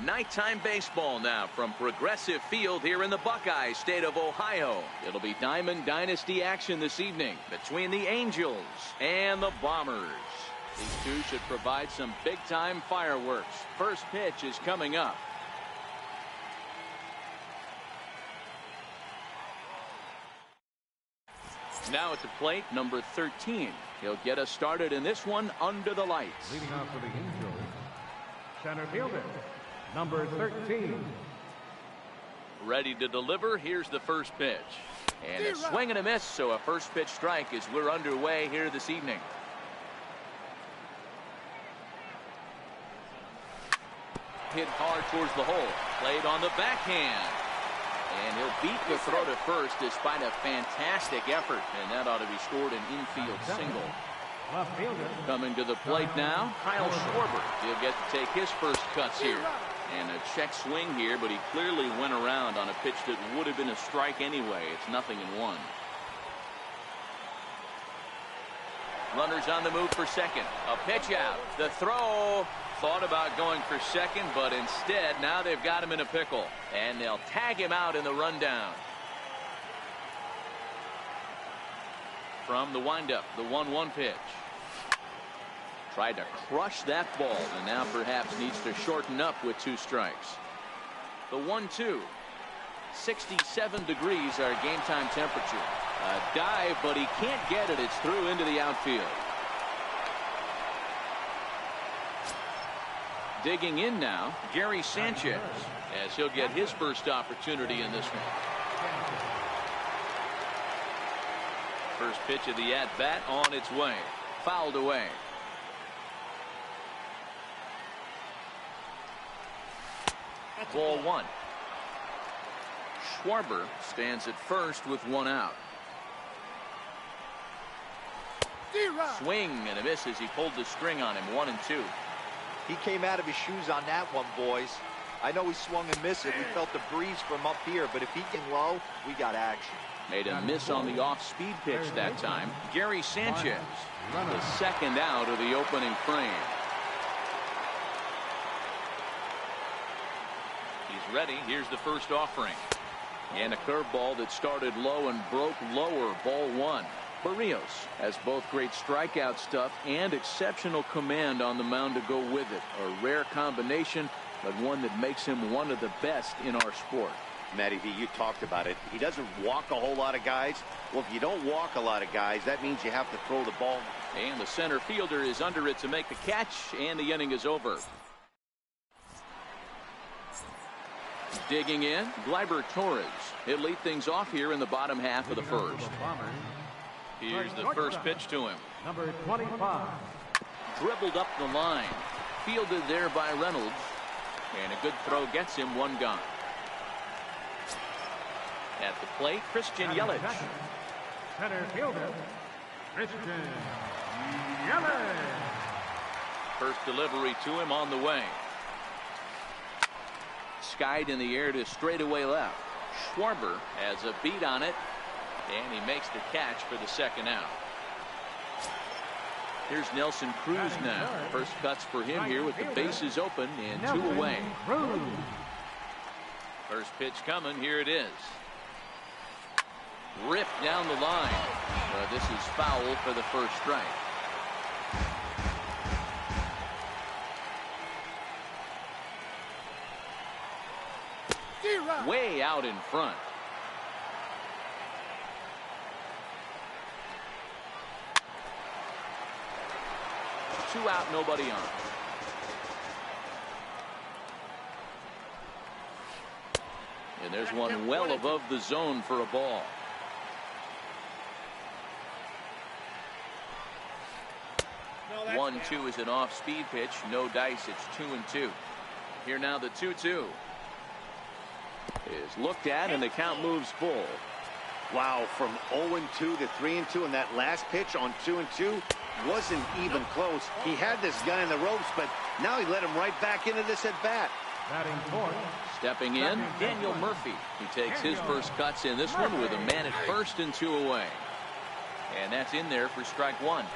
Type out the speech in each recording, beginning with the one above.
Nighttime baseball now from Progressive Field here in the Buckeye state of Ohio. It'll be Diamond Dynasty action this evening between the Angels and the Bombers. These two should provide some big-time fireworks. First pitch is coming up. Now at the plate, number 13. He'll get us started in this one under the lights. Leading off for the Angels, center fielder, number 13. Ready to deliver. Here's the first pitch. And a swing and a miss, so a first pitch strike as we're underway here this evening. Hit hard towards the hole. Played on the backhand. And he'll beat the throw to first despite a fantastic effort. And that ought to be scored an infield single. Coming to the plate now, Kyle Schwarber. He'll get to take his first cuts here. And a check swing here, but he clearly went around on a pitch that would have been a strike anyway. It's 0-1. Runners on the move for second. A pitch out. The throw. Thought about going for second, but instead now they've got him in a pickle. And they'll tag him out in the rundown. From the windup, the 1-1 pitch. Tried to crush that ball and now perhaps needs to shorten up with 2 strikes. The 1-2. 67 degrees our game time temperature. A dive, but he can't get it. It's through into the outfield. Digging in now, Gary Sanchez, as he'll get his first opportunity in this one. First pitch of the at-bat on its way. Fouled away. Ball 1. Schwarber stands at first with 1 out. Swing and a miss as he pulled the string on him. 1-2. He came out of his shoes on that one, boys. I know he swung and missed it. We felt the breeze from up here, but if he can low, we got action. Made a miss on the off-speed pitch that time. Gary Sanchez, the second out of the opening frame. He's ready. Here's the first offering. And a curveball that started low and broke lower. Ball 1. Barrios has both great strikeout stuff and exceptional command on the mound to go with it. A rare combination, but one that makes him one of the best in our sport. Matty V, you talked about it. He doesn't walk a whole lot of guys. Well, if you don't walk a lot of guys, that means you have to throw the ball. And the center fielder is under it to make the catch, and the inning is over. Digging in, Gleyber Torres. He'll lead things off here in the bottom half of the first. Here's the first pitch to him. Number 25. Dribbled up the line. Fielded there by Reynolds. And a good throw gets him 1 gone. At the plate, Christian Yelich. Center fielder, Christian Yelich. First delivery to him on the way. Skied in the air to straightaway left. Schwarber has a beat on it. And he makes the catch for the second out. Here's Nelson Cruz now. First cuts for him here with the bases open and 2 away. First pitch coming. Here it is. Ripped down the line. But this is foul for the first strike. Way out in front. Two out, nobody on. And there's one well above the zone for a ball. No, 1-2 is an off-speed pitch. No dice. It's 2-2. Here now the 2-2 is looked at, and the count moves full. Wow, from 0-2 to 3-2, and that last pitch on 2-2 wasn't even close. He had this guy in the ropes, but now he let him right back into this at bat. Stepping in, Daniel Murphy. He takes his first cuts in this one with a man at first and 2 away. And that's in there for strike 1. A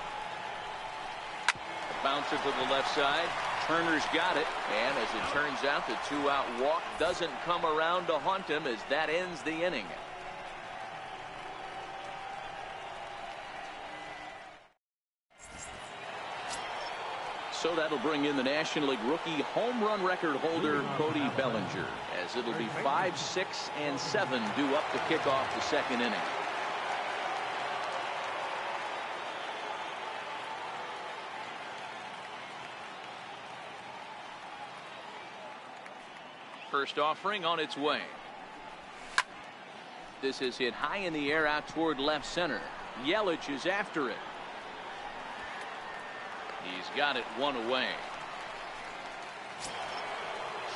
bouncer to the left side. Turner's got it, and as it turns out, the 2-out walk doesn't come around to haunt him as that ends the inning. So that'll bring in the National League rookie home run record holder Cody Bellinger, as it'll be 5, 6, and 7 due up to kick off the second inning. First offering on its way. This is hit high in the air out toward left center. Yelich is after it. He's got it one away.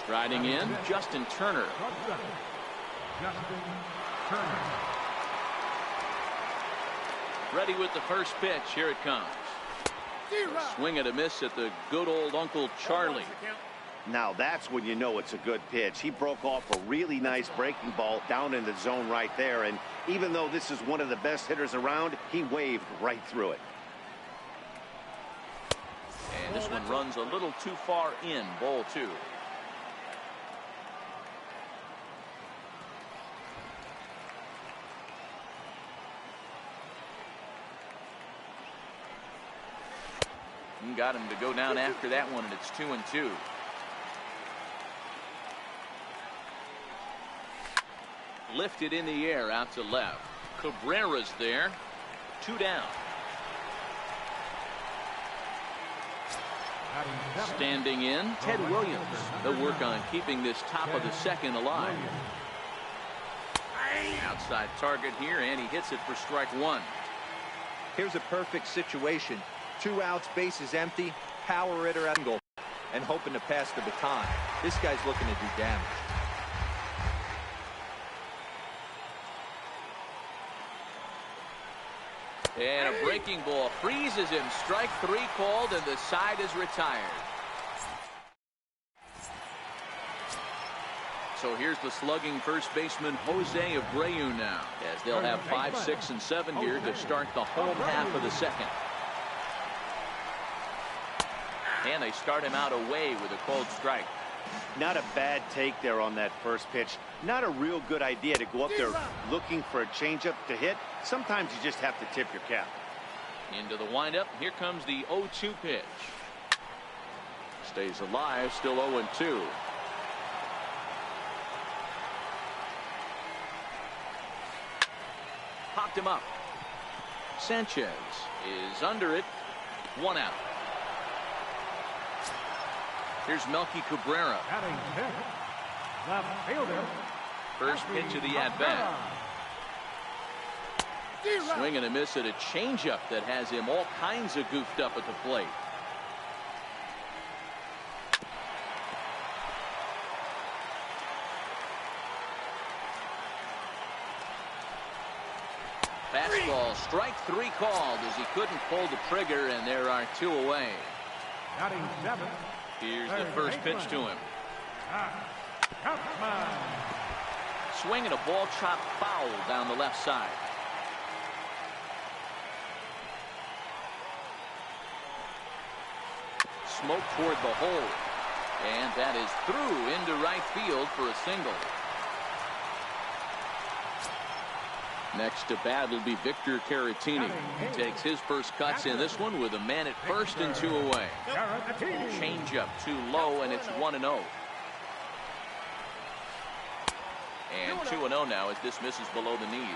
Striding in, Justin Turner. Ready with the first pitch. Here it comes. Swing and a miss at the good old Uncle Charlie. Now that's when you know it's a good pitch. He broke off a really nice breaking ball down in the zone right there. And even though this is one of the best hitters around, he waved right through it. And this one runs a little too far in. Ball 2. Got him to go down after that one, and it's 2-2. Lifted in the air out to left. Cabrera's there. 2 down. Standing in, Ted Williams. They'll work on keeping this top of the second alive. Outside target here, and he hits it for strike 1. Here's a perfect situation. 2 outs, bases empty, power hitter at angle, and hoping to pass the baton. This guy's looking to do damage. And a breaking ball freezes him. Strike 3 called, and the side is retired. So here's the slugging first baseman Jose Abreu now, as they'll have 5, 6, and 7 here to start the home half of the second. And they start him out away with a called strike. Not a bad take there on that first pitch. Not a real good idea to go up there looking for a changeup to hit. Sometimes you just have to tip your cap. Into the windup. Here comes the 0-2 pitch. Stays alive. Still 0-2. Popped him up. Sanchez is under it. 1 out. Here's Melky Cabrera. Left fielder. First pitch of the at-bat. Swing and a miss at a changeup that has him all kinds of goofed up at the plate. Fastball, strike 3 called as he couldn't pull the trigger, and there are 2 away. Batting 7. Here's the first pitch to him. Swing and a ball chopped foul down the left side. Smoke toward the hole. And that is through into right field for a single. Next to bat will be Victor Caratini. He takes his first cuts in this one with a man at first and 2 away. Changeup too low, and it's 1-0. And 2-0 now as this misses below the knees.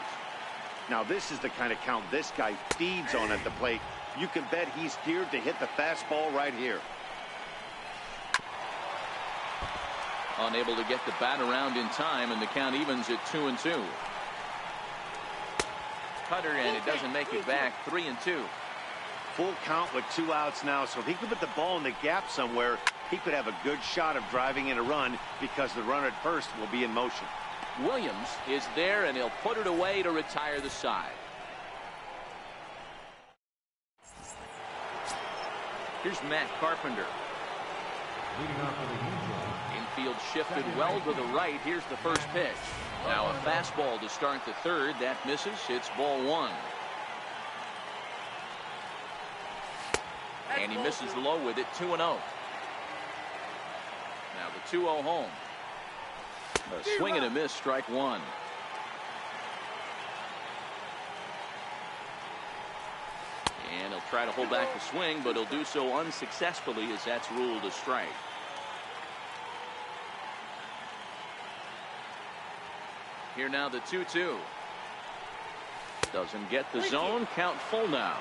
Now this is the kind of count this guy feeds on at the plate. You can bet he's geared to hit the fastball right here. Unable to get the bat around in time, and the count evens at 2-2. Cutter, and it doesn't make it back. 3-2. Full count with 2 outs now, so if he could put the ball in the gap somewhere, he could have a good shot of driving in a run because the runner at first will be in motion. Williams is there, and he'll put it away to retire the side. Here's Matt Carpenter. Infield shifted well to the right. Here's the first pitch. Now a fastball to start the third. That misses. It's ball 1. And he misses low with it. 2-0. The 2-0 home. A swing and a miss, strike one. And he'll try to hold back the swing, but he'll do so unsuccessfully as that's ruled a strike. Here now the 2-2. Doesn't get the zone. Count full now.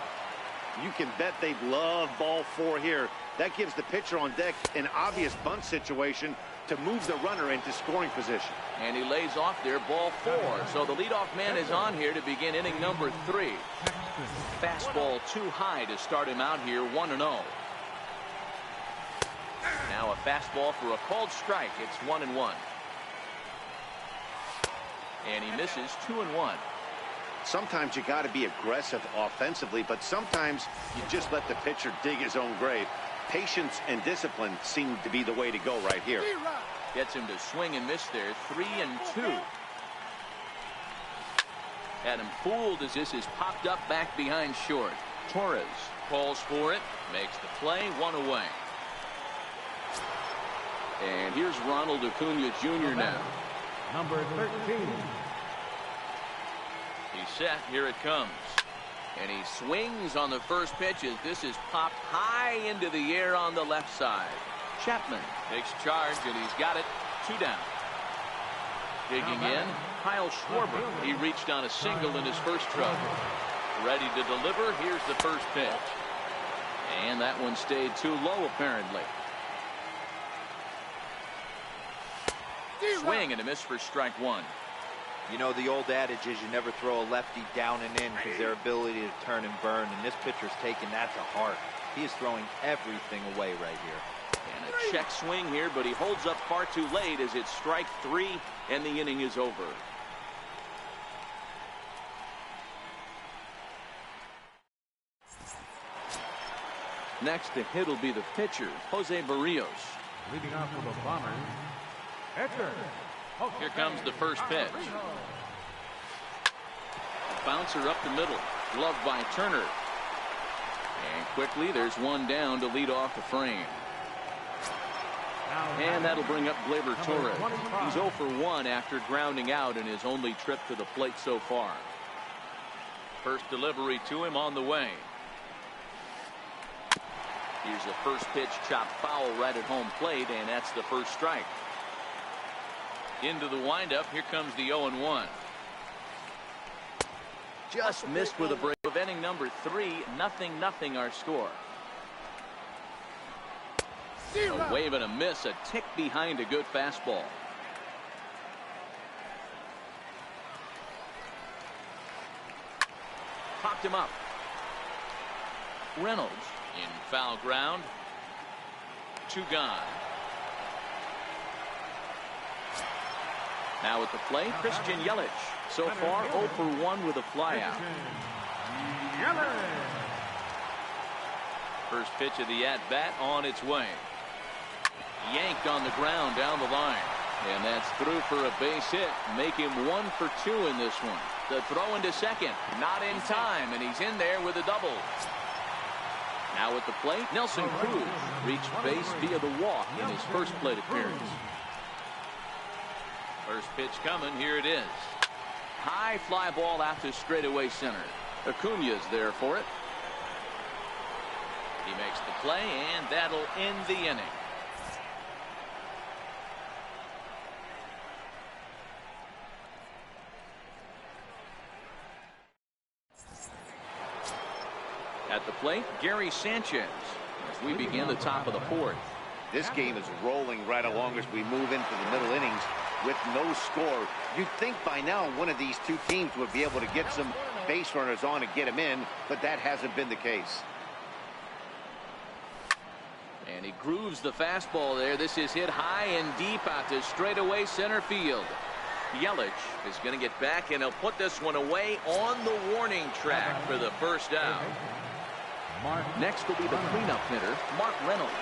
You can bet they'd love ball 4 here. That gives the pitcher on deck an obvious bunt situation to move the runner into scoring position. And he lays off there, ball 4. So the leadoff man is on here to begin inning number 3. Fastball too high to start him out here, 1-0. Now a fastball for a called strike. It's 1-1. And he misses 2-1. Sometimes you got to be aggressive offensively, but sometimes you just let the pitcher dig his own grave. Patience and discipline seem to be the way to go right here. Gets him to swing and miss there. 3-2. Had him fooled as this is popped up back behind short. Torres calls for it, makes the play, 1 away. And here's Ronald Acuna Jr. now. Number 13. He's set. Here it comes. And he swings on the first pitch as this is popped high into the air on the left side. Chapman takes charge, and he's got it. 2 down. Digging in, Kyle Schwarber. He reached on a single in his first trouble. Ready to deliver. Here's the first pitch. And that one stayed too low, apparently. Swing and a miss for strike 1. You know, the old adage is you never throw a lefty down and in because their ability to turn and burn, and this pitcher's taking that to heart. He is throwing everything away right here. And a check swing here, but he holds up far too late as it's strike 3 and the inning is over. Next to hit will be the pitcher, Jose Barrios. Leading off for the Bombers, pitcher. Here comes the first pitch. Bouncer up the middle. Gloved by Turner. And quickly there's one down to lead off the frame. And that'll bring up Gleyber Torres. He's 0 for 1 after grounding out in his only trip to the plate so far. First delivery to him on the way. Here's the first pitch, chopped foul right at home plate, and that's the first strike. Into the windup. Here comes the 0-1. Just missed with a break of inning number 3. 0-0 our score. A wave and a miss, a tick behind a good fastball. Popped him up. Reynolds in foul ground. 2 gone. Now at the plate, Christian Yelich. So far 0 for 1 with a flyout. First pitch of the at-bat on its way. Yanked on the ground down the line. And that's through for a base hit. Make him 1 for 2 in this one. The throw into second. Not in time, and he's in there with a double. Now at the plate, Nelson Cruz reached base via the walk in his first plate appearance. First pitch coming. Here it is. High fly ball out to straightaway center. Acuna's there for it. He makes the play, and that'll end the inning. At the plate, Gary Sanchez as we begin the top of the 4th. This game is rolling right along as we move into the middle innings with no score. You'd think by now one of these two teams would be able to get some base runners on and get them in, but that hasn't been the case. And he grooves the fastball there. This is hit high and deep out to straightaway center field. Yelich is going to get back, and he'll put this one away on the warning track for the first out. Next will be the cleanup hitter, Mark Reynolds.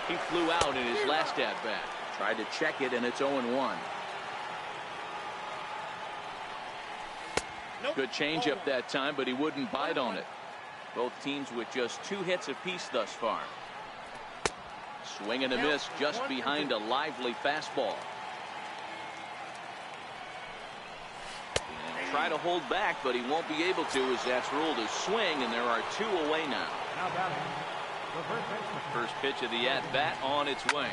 He flew out in his last at-bat. Tried to check it, and it's 0-1. Good changeup that time, but he wouldn't bite on it. Both teams with just 2 hits apiece thus far. Swing and a miss just behind a lively fastball. And try to hold back, but he won't be able to as that's ruled a swing, and there are 2 away now. First pitch of the at-bat on its way.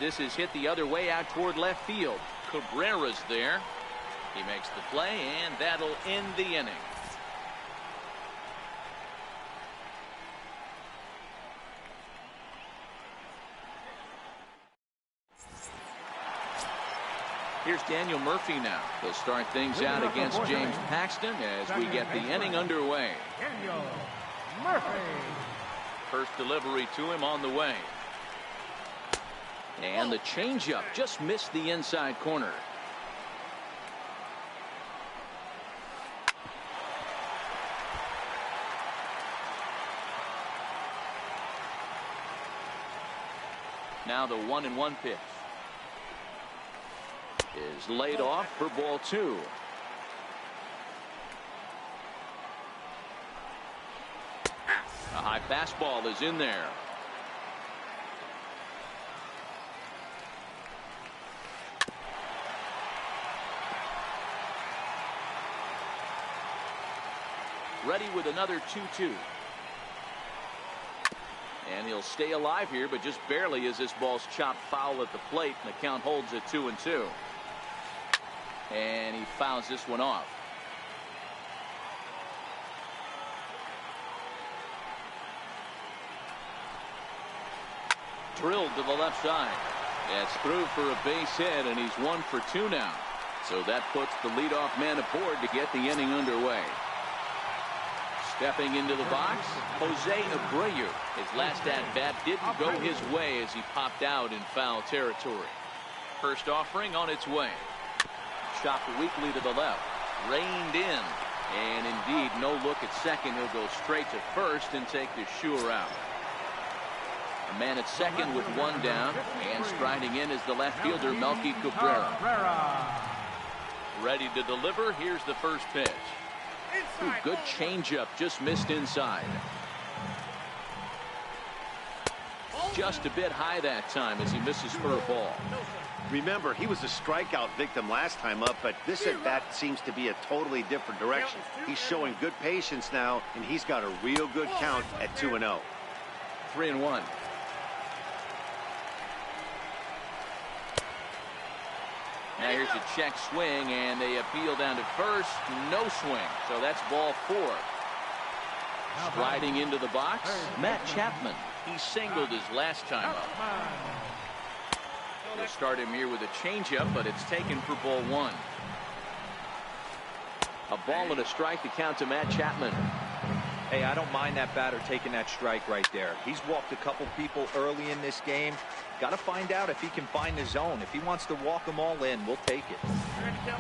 This is hit the other way out toward left field. Cabrera's there. He makes the play, and that'll end the inning. Here's Daniel Murphy now. He'll start things out against James Paxton as we get the inning underway. Daniel Murphy. First delivery to him on the way. And the changeup just missed the inside corner. Now the 1-1 pitch is laid off for ball 2. A high fastball is in there. Ready with another 2-2. And he'll stay alive here, but just barely as this ball's chopped foul at the plate, and the count holds at 2-2. And he fouls this one off. Drilled to the left side. That's through for a base hit, and he's 1 for 2 now. So that puts the leadoff man aboard to get the inning underway. Stepping into the box, Jose Abreu. His last at-bat didn't go his way as he popped out in foul territory. First offering on its way. Chopped weakly to the left. Reined in. And indeed, no look at second. He'll go straight to first and take the sure out. A man at second with 1 down. And striding in is the left fielder, Melky Cabrera. Ready to deliver. Here's the first pitch. Ooh, good changeup, just missed inside. Just a bit high that time as he misses for a ball. Remember, he was a strikeout victim last time up, but this at bat seems to be a totally different direction. He's showing good patience now, and he's got a real good count at 2-0. 3-1. Now here's a check swing, and they appeal down to first. No swing, so that's ball 4. Striding into the box, Matt Chapman. He singled his last time up. They'll start him here with a changeup, but it's taken for ball 1. A ball and a strike to count to Matt Chapman. Hey, I don't mind that batter taking that strike right there. He's walked a couple people early in this game. Got to find out if he can find the zone. If he wants to walk them all in, we'll take it.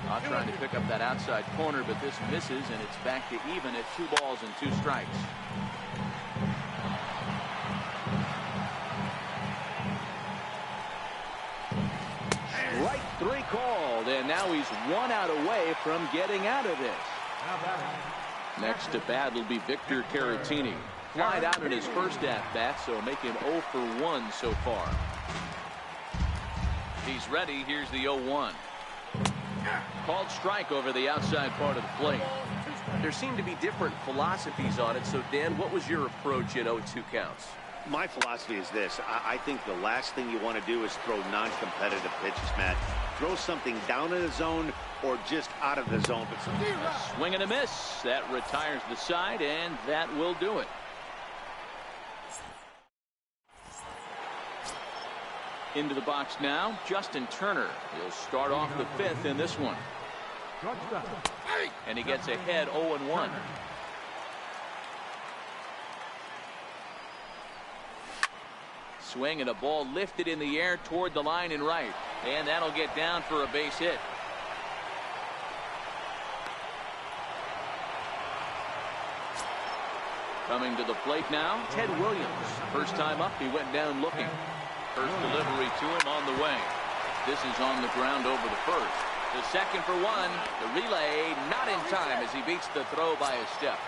Not trying to pick up that outside corner, but this misses, and it's back to even at 2 balls and 2 strikes. Strike 3 called, and now he's 1 out away from getting out of this. Next to bat will be Victor Caratini. Flied out in his first at-bat, so making 0 for 1 so far. He's ready. Here's the 0-1. Called strike over the outside part of the plate. There seem to be different philosophies on it. So, Dan, what was your approach at 0-2 counts? My philosophy is this. I think the last thing you want to do is throw non-competitive pitches, Matt. Throw something down in the zone or just out of the zone. A swing and a miss. That retires the side, and that will do it. Into the box now, Justin Turner. He'll start off the 5th in this one. And he gets ahead 0-1. Swing and a ball lifted in the air toward the line and right. And that'll get down for a base hit. Coming to the plate now, Ted Williams. First time up, he went down looking. First delivery to him on the way. This is on the ground over the first. The second for 1. The relay not in time as he beats the throw by a step.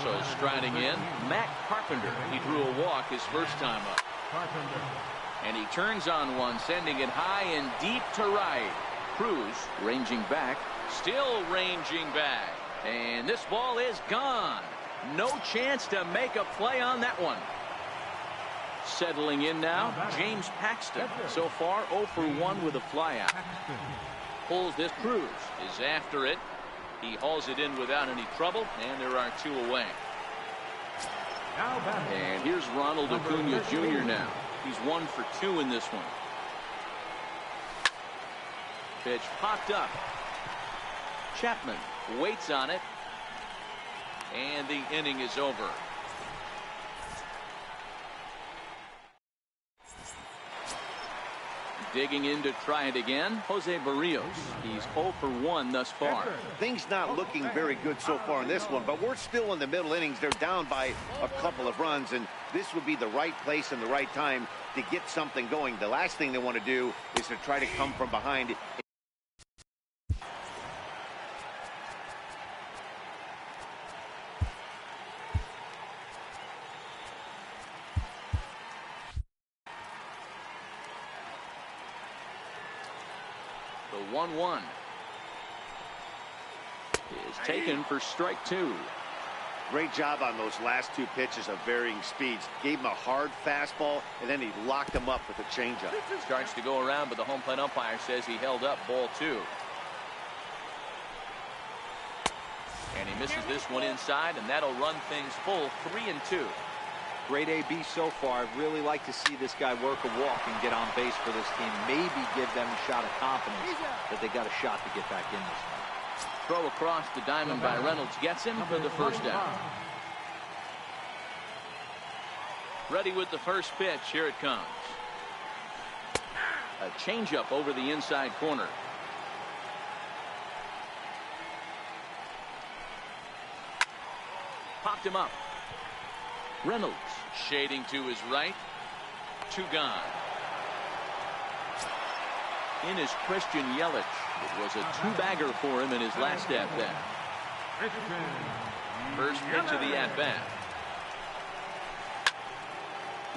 So striding in, Matt Carpenter. He drew a walk his first time up. Carpenter. And he turns on one, sending it high and deep to right. Cruz ranging back, still ranging back. And this ball is gone. No chance to make a play on that one. Settling in now, James Paxton. So far, 0 for 1 with a flyout. Pulls this. Cruz is after it. He hauls it in without any trouble, and there are 2 away. And here's Ronald Acuna Jr. now. He's 1 for 2 in this one. Pitch popped up. Chapman waits on it. And the inning is over. Digging in to try it again, Jose Barrios. He's 0 for 1 thus far. Things not looking very good so far in this one, but we're still in the middle innings. They're down by a couple of runs, and this would be the right place and the right time to get something going. The last thing they want to do is to try to come from behind. The 1-1 is taken for strike 2. Great job on those last 2 pitches of varying speeds. Gave him a hard fastball, and then he locked him up with a changeup. Starts to go around, but the home plate umpire says he held up ball 2. And he misses this one inside, and that'll run things full 3-2. Great AB so far. I'd really like to see this guy work a walk and get on base for this team. Maybe give them a shot of confidence that they got a shot to get back in this one. Throw across the diamond by Reynolds gets him for the first down. Ready with the first pitch. Here it comes. A changeup over the inside corner. Popped him up. Reynolds shading to his right. 2 gone. In is Christian Yelich. It was a 2-bagger for him in his last at-bat. First pitch of the at-bat.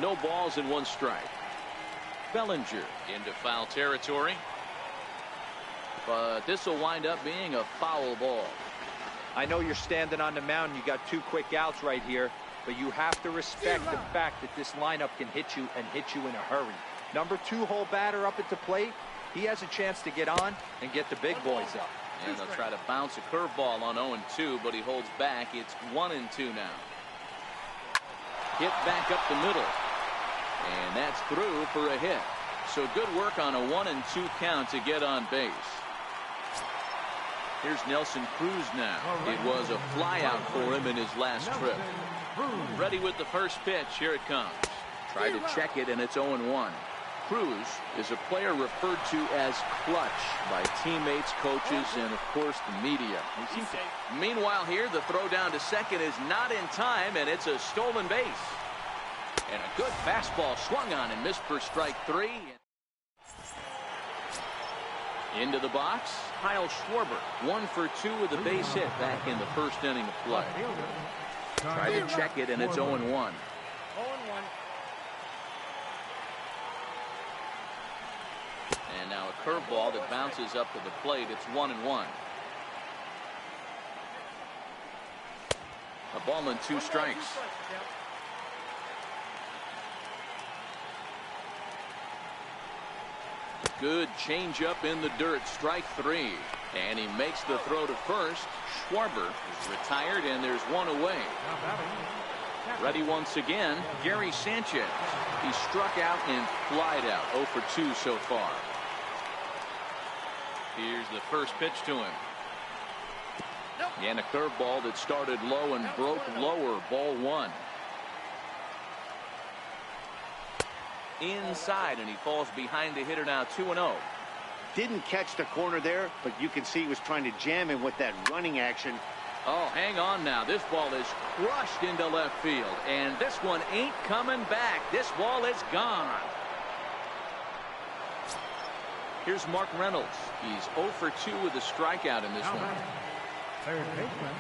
No balls and 1 strike. Bellinger into foul territory. But this will wind up being a foul ball. I know you're standing on the mound. You got 2 quick outs right here. But you have to respect the fact that this lineup can hit you and hit you in a hurry. Number 2-hole batter up at the plate. He has a chance to get on and get the big boys up. And they'll try to bounce a curveball on 0-2, but he holds back. It's 1-2 now. Hit back up the middle. And that's through for a hit. So good work on a 1-2 count to get on base. Here's Nelson Cruz now. It was a flyout for him in his last trip. Ready with the first pitch. Here it comes. Try to check it, and it's 0-1. Cruz is a player referred to as clutch by teammates, coaches, and, of course, the media. Meanwhile here, the throw down to second is not in time, and it's a stolen base. And a good fastball swung on and missed for strike 3. Into the box, Kyle Schwarber. 1 for 2 with a base hit back in the first inning of play. Try to check it, and it's 0-1. 0-1. And now a curveball that bounces up to the plate. It's 1-1. A ball and 2 strikes. Good changeup in the dirt. Strike 3. And he makes the throw to first. Schwarber is retired, and there's 1 away. Ready once again, Gary Sanchez. He struck out and flied out. 0 for 2 so far. Here's the first pitch to him. And a curveball that started low and broke lower. Ball 1. Inside, and he falls behind the hitter now. 2-0. Didn't catch the corner there, but you can see he was trying to jam him with that running action. Oh, hang on now. This ball is crushed into left field, and this one ain't coming back. This ball is gone. Here's Mark Reynolds. He's 0 for 2 with a strikeout in this one. Third baseman,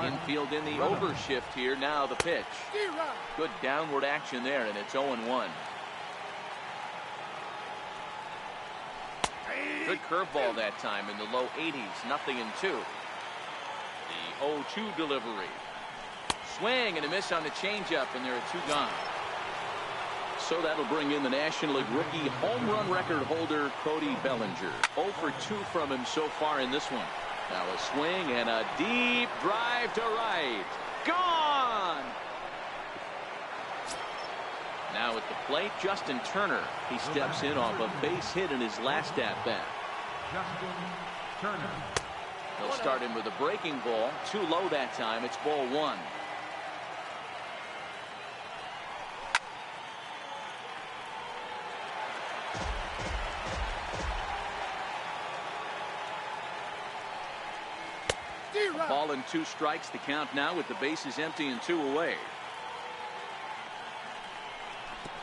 Infield in the overshift here. Now the pitch. Good downward action there, and it's 0-1. Good curveball that time in the low 80s. 0-2. The 0-2 delivery. Swing and a miss on the changeup, and there are 2 gone. So that'll bring in the National League rookie home run record holder Cody Bellinger. 0 for 2 from him so far in this one. Now a swing and a deep drive to right. Gone! Now at the plate, Justin Turner. He steps in off a base hit in his last at-bat. Justin Turner. They'll start him with a breaking ball. Too low that time. It's ball 1. Ball and 2 strikes. The count now with the bases empty and 2 away.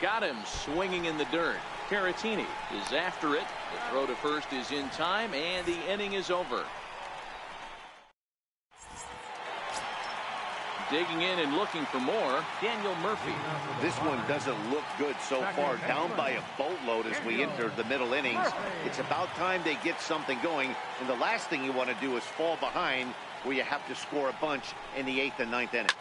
Got him swinging in the dirt. Caratini is after it. The throw to first is in time, and the inning is over. Digging in and looking for more, Daniel Murphy. This one doesn't look good so far. Down by a boatload as we enter the middle innings. It's about time they get something going. And the last thing you want to do is fall behind where you have to score a bunch in the 8th and 9th inning.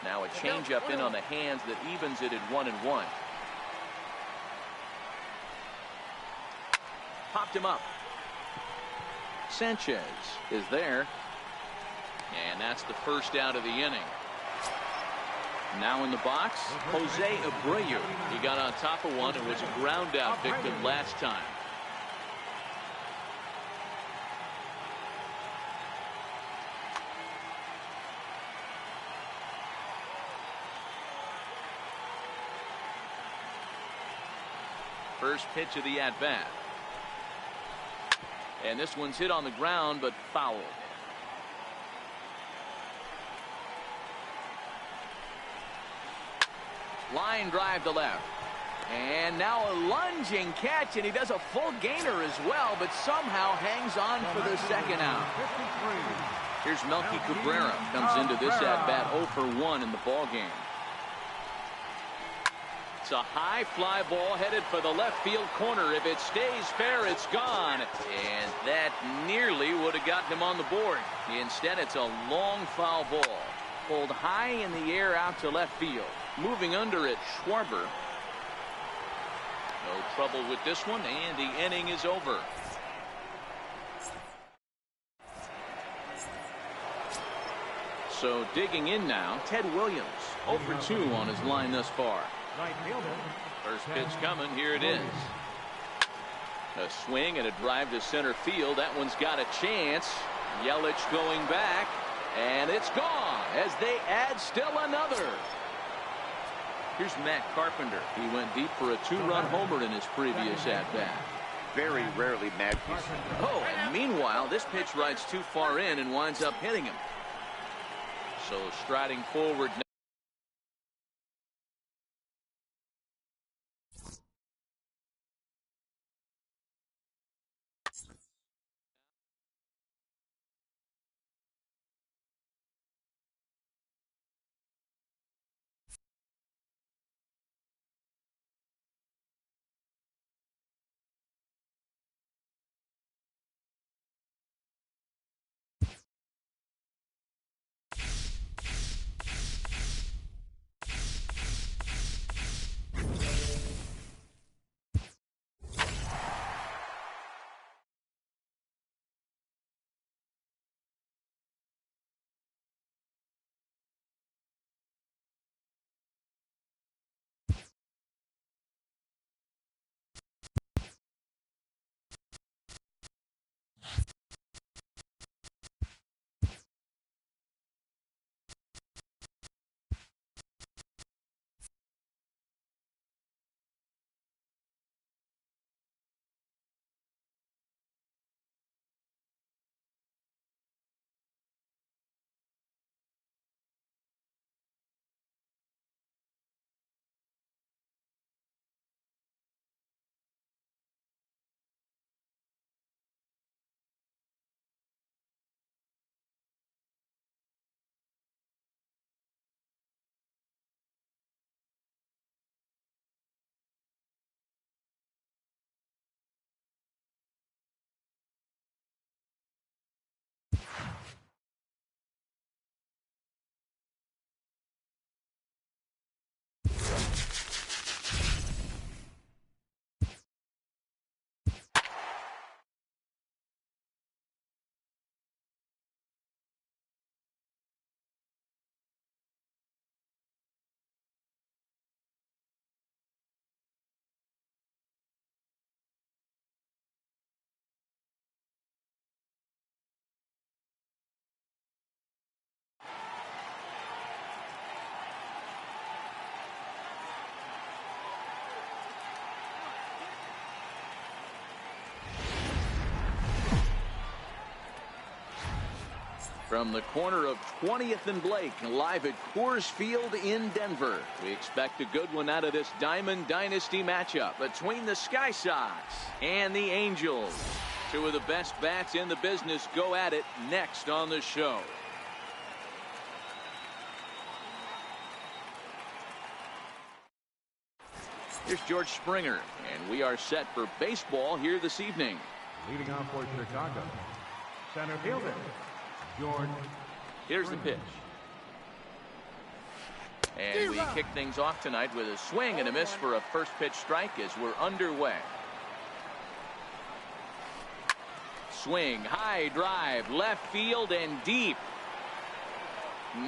Now a changeup in on the hands that evens it at 1-1. Popped him up. Sanchez is there. And that's the first out of the inning. Now in the box, Jose Abreu. He got on top of one and was a ground out victim last time. First pitch of the at-bat. And this one's hit on the ground, but fouled. Line drive to left. And now a lunging catch, and he does a full gainer as well, but somehow hangs on for the second out. Here's Melky Cabrera. Comes into this at-bat 0 for 1 in the ballgame. It's a high fly ball headed for the left field corner. If it stays fair, it's gone. And that nearly would have gotten him on the board. Instead, it's a long foul ball. Pulled high in the air out to left field. Moving under it, Schwarber. No trouble with this one, and the inning is over. So digging in now, Ted Williams. 0 for 2 on his line thus far. First pitch coming. Here it is. A swing and a drive to center field. That one's got a chance. Yelich going back, and it's gone as they add still another. Here's Matt Carpenter. He went deep for a 2-run homer in his previous at-bat. Very rarely Matt. Oh, and meanwhile, this pitch rides too far in and winds up hitting him. So striding forward now. From the corner of 20th and Blake, live at Coors Field in Denver, we expect a good one out of this Diamond Dynasty matchup between the Sky Sox and the Angels. Two of the best bats in the business go at it next on the show. Here's George Springer, and we are set for baseball here this evening. Leading off for Chicago, center fielder, George. Here's the pitch. And we kick things off tonight with a swing and a miss for a first pitch strike as we're underway. Swing, high drive, left field and deep.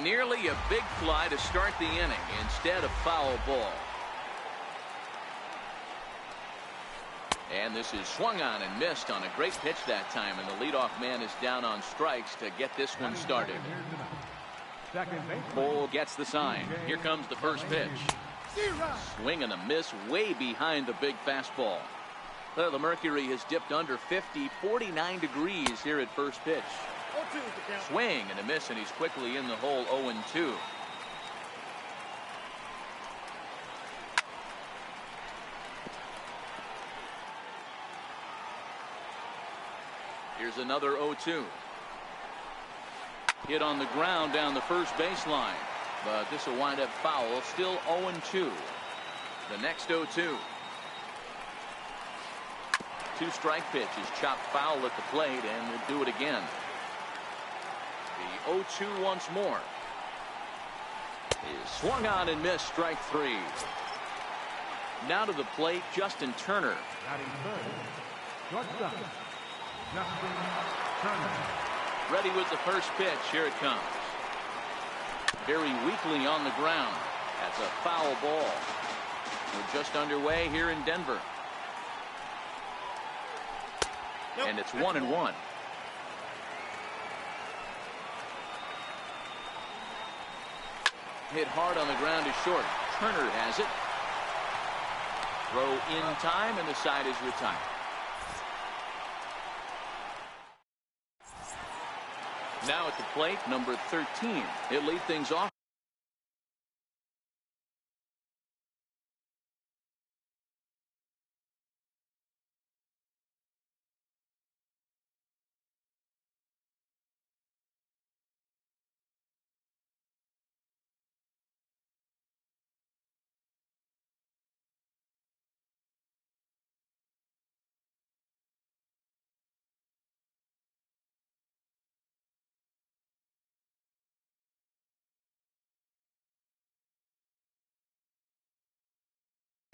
Nearly a big fly to start the inning instead of foul ball. And this is swung on and missed on a great pitch that time, and the leadoff man is down on strikes to get this one started. Cole gets the sign. Here comes the first pitch. Swing and a miss way behind the big fastball. Well, the mercury has dipped under 50, 49 degrees here at first pitch. Swing and a miss, and he's quickly in the hole. 0-2. Here's another 0-2. Hit on the ground down the first baseline, but this will wind up foul. Still 0-2. The next 0-2. Two-strike pitch is chopped foul at the plate, and we'll do it again. The 0-2 once more. Is swung on and missed. Strike three. Now to the plate, Justin Turner. Shortstop, Justin Turner. Ready with the first pitch. Here it comes. Very weakly on the ground. That's a foul ball. We're just underway here in Denver. And it's 1-1. Hit hard on the ground is short. Turner has it. Throw in time, and the side is retired. Now at the plate, number 13. He'll lead things off.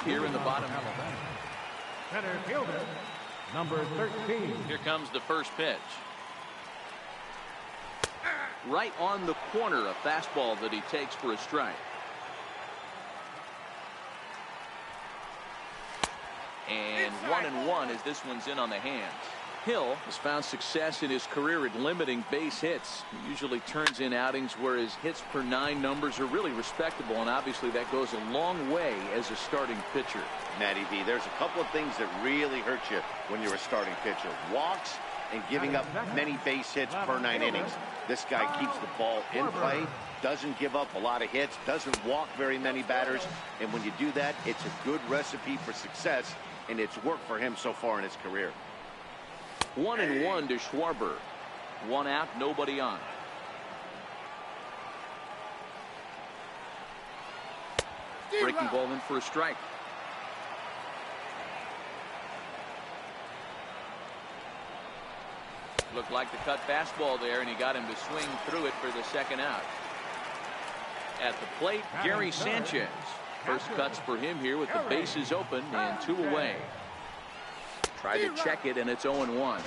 Here in the bottom. Center fielder, number 13. Here comes the first pitch. Right on the corner, a fastball that he takes for a strike. And 1-1 as this one's in on the hands. Hill has found success in his career at limiting base hits. He usually turns in outings where his hits per 9 numbers are really respectable, and obviously that goes a long way as a starting pitcher. Matty V, there's a couple of things that really hurt you when you're a starting pitcher. Walks and giving up many base hits per 9 innings. This guy keeps the ball in play, doesn't give up a lot of hits, doesn't walk very many batters, and when you do that, it's a good recipe for success, and it's worked for him so far in his career. 1-1 to Schwarber. 1 out, nobody on. Breaking ball in for a strike. Looked like the cut fastball there, and he got him to swing through it for the second out. At the plate, Gary Sanchez. First cuts for him here with the bases open and 2 away. Tried to check it, and it's 0-1.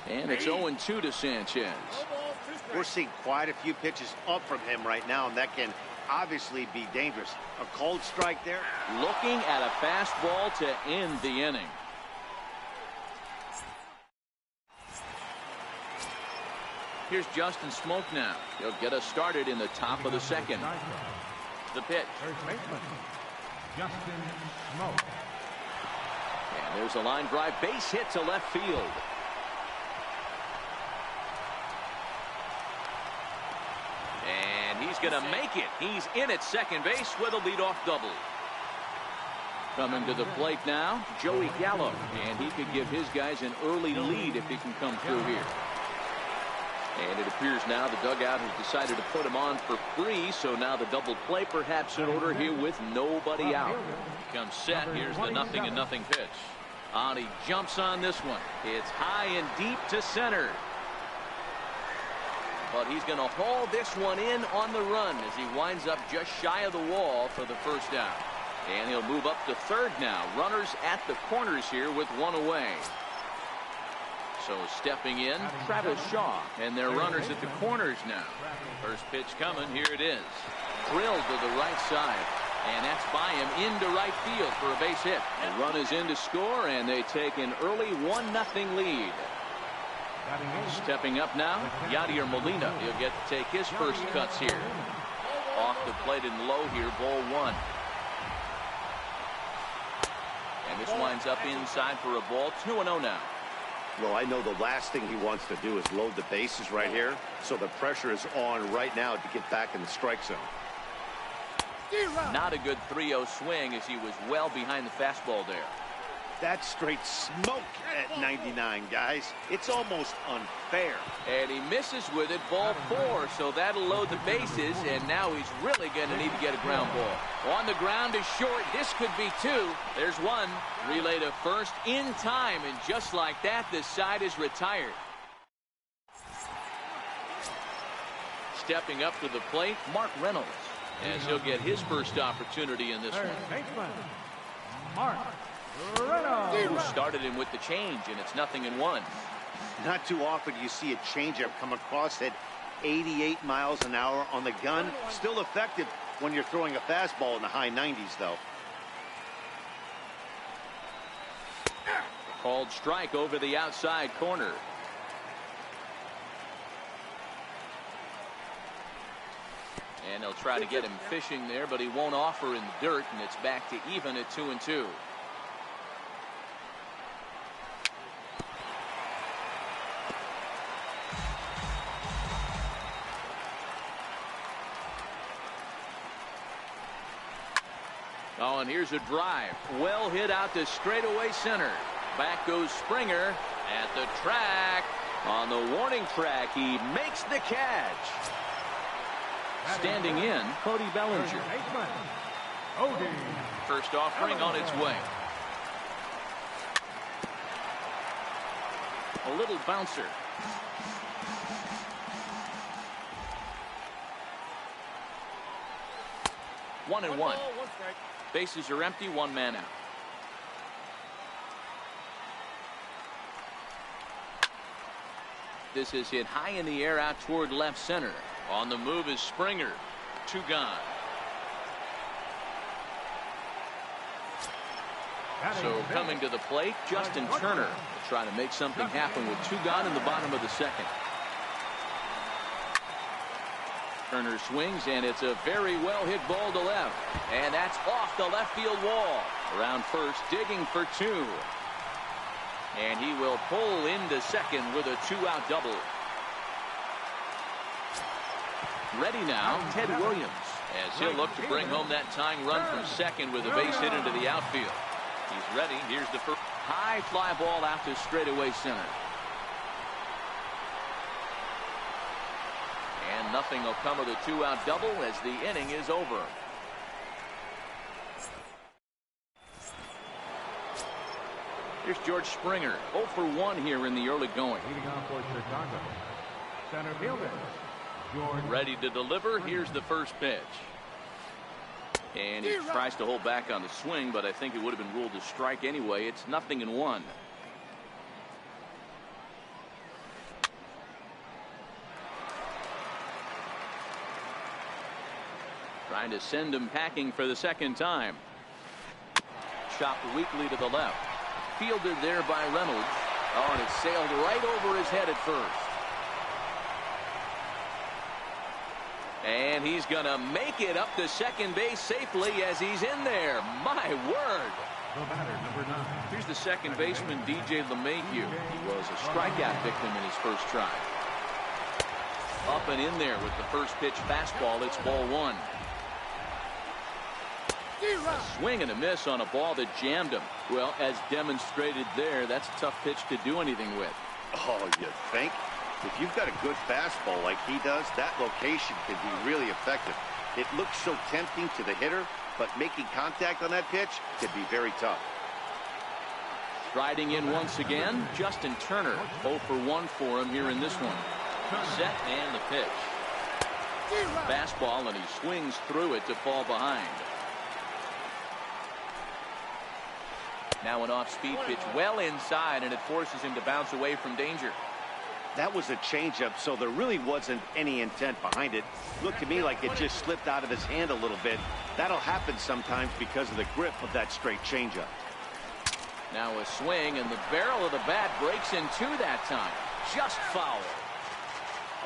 And it's 0-2 to Sanchez. We're seeing quite a few pitches up from him right now, and that can obviously be dangerous. A cold strike there. Looking at a fastball to end the inning. Here's Justin Smoke now. He'll get us started in the top of the second. The pitch. First baseman, Justin Smoke. And there's a line drive base hit to left field. And he's going to make it. He's in at second base with a leadoff double. Coming to the plate now, Joey Gallo. And he could give his guys an early lead if he can come through here. And it appears now the dugout has decided to put him on for free. So now the double play perhaps in order here with nobody out. Comes set. Here's the 0-0 pitch. And he jumps on this one. It's high and deep to center. But he's going to haul this one in on the run as he winds up just shy of the wall for the first down. And he'll move up to third now. Runners at the corners here with one away. So stepping in, Travis Shaw. And they're runners at the corners now. First pitch coming. Here it is. Drilled to the right side. And that's by him into right field for a base hit. The run is in to score, and they take an early 1-0 lead. Stepping up now, Yadier Molina. He'll get to take his first cuts here. Off the plate and low here, ball one. And this winds up inside for a ball. 2-0 now. Well, I know the last thing he wants to do is load the bases right here. So the pressure is on right now to get back in the strike zone. Not a good 3-0 swing as he was well behind the fastball there. That's straight smoke at 99, guys. It's almost unfair. And he misses with it, ball four, so that'll load the bases, and now he's really going to need to get a ground ball. On the ground is short. This could be two. There's one. Relay to first in time, and just like that, the side is retired. Stepping up to the plate, Mark Reynolds, as he'll get his first opportunity in this one. Mark Who started him with the change, and it's 0-1. Not too often you see a changeup come across at 88 miles an hour on the gun. Still effective when you're throwing a fastball in the high 90s, though. Called strike over the outside corner. And they'll try to get him fishing there, but he won't offer in the dirt, and it's back to even at 2-2. Oh, and here's a drive. Well hit out to straightaway center. Back goes Springer at the track. On the warning track, he makes the catch. Standing in, Cody Bellinger. First offering on its way. A little bouncer. One and one. Bases are empty, one man out. This is hit high in the air out toward left center. On the move is Springer. Two gone. So coming to the plate, Justin Turner will try to make something happen with two gone in the bottom of the second. Turner swings, and it's a very well hit ball to left, and that's off the left field wall. Around first, digging for two, and he will pull into second with a 2-out double. Ready now, Ted Williams, as he'll look to bring home that tying run from second with a base hit into the outfield. He's ready. Here's the first high fly ball out to straightaway center. And nothing will come of the 2-out double as the inning is over. Here's George Springer, 0 for 1 here in the early going. Leading off for Chicago, center fielder George. Ready to deliver. Here's the first pitch. And he tries to hold back on the swing, but I think it would have been ruled a strike anyway. It's 0-1. Trying to send him packing for the second time. Chopped weakly to the left. Fielded there by Reynolds. Oh, and it sailed right over his head at first. And he's going to make it up to second base safely as he's in there. My word. The batter, number 9. Here's the second baseman, DJ LeMahieu. He was a strikeout victim in his first try. Up and in there with the first pitch fastball. It's ball 1. A swing and a miss on a ball that jammed him. Well, as demonstrated there, that's a tough pitch to do anything with. Oh, you think? If you've got a good fastball like he does, that location can be really effective. It looks so tempting to the hitter, but making contact on that pitch can be very tough. Striding in once again, Justin Turner. 0 for 1 for him here in this one. Set and the pitch. Fastball, and he swings through it to fall behind. Now an off-speed pitch well inside, and it forces him to bounce away from danger. That was a changeup, so there really wasn't any intent behind it. Looked to me like it just slipped out of his hand a little bit. That'll happen sometimes because of the grip of that straight changeup. Now a swing, and the barrel of the bat breaks in two that time. Just foul.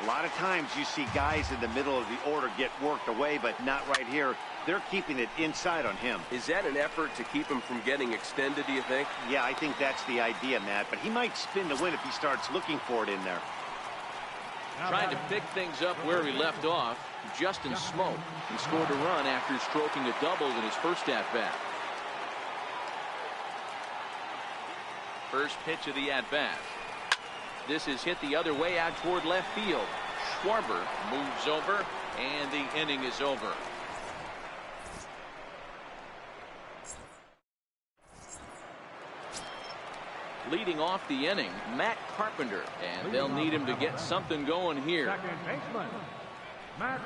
A lot of times you see guys in the middle of the order get worked away, but not right here. They're keeping it inside on him. Is that an effort to keep him from getting extended, do you think? Yeah, I think that's the idea, Matt. But he might spin to win if he starts looking for it in there. Trying to pick things up where he left off, Justin Smoke. He scored a run after stroking a double in his first at-bat. First pitch of the at-bat. This is hit the other way out toward left field. Schwarber moves over, and the inning is over. Leading off the inning, Matt Carpenter, and they'll need him to get something going here. Second baseman, Matt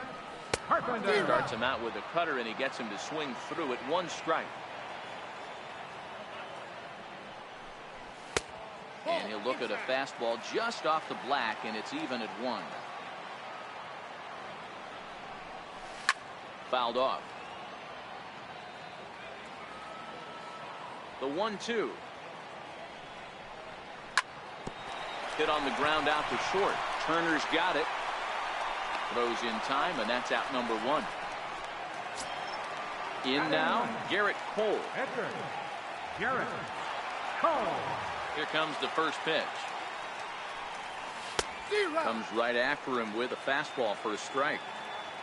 Carpenter. Starts him out with a cutter, and he gets him to swing through it. 1 strike. And he'll look at a fastball just off the black, and it's even at 1. Fouled off. The 1-2. Hit on the ground out to short. Turner's got it. Throws in time, and that's out number 1. In now, Garrett Cole. Edgar. Garrett Cole. Here comes the first pitch. Comes right after him with a fastball for a strike.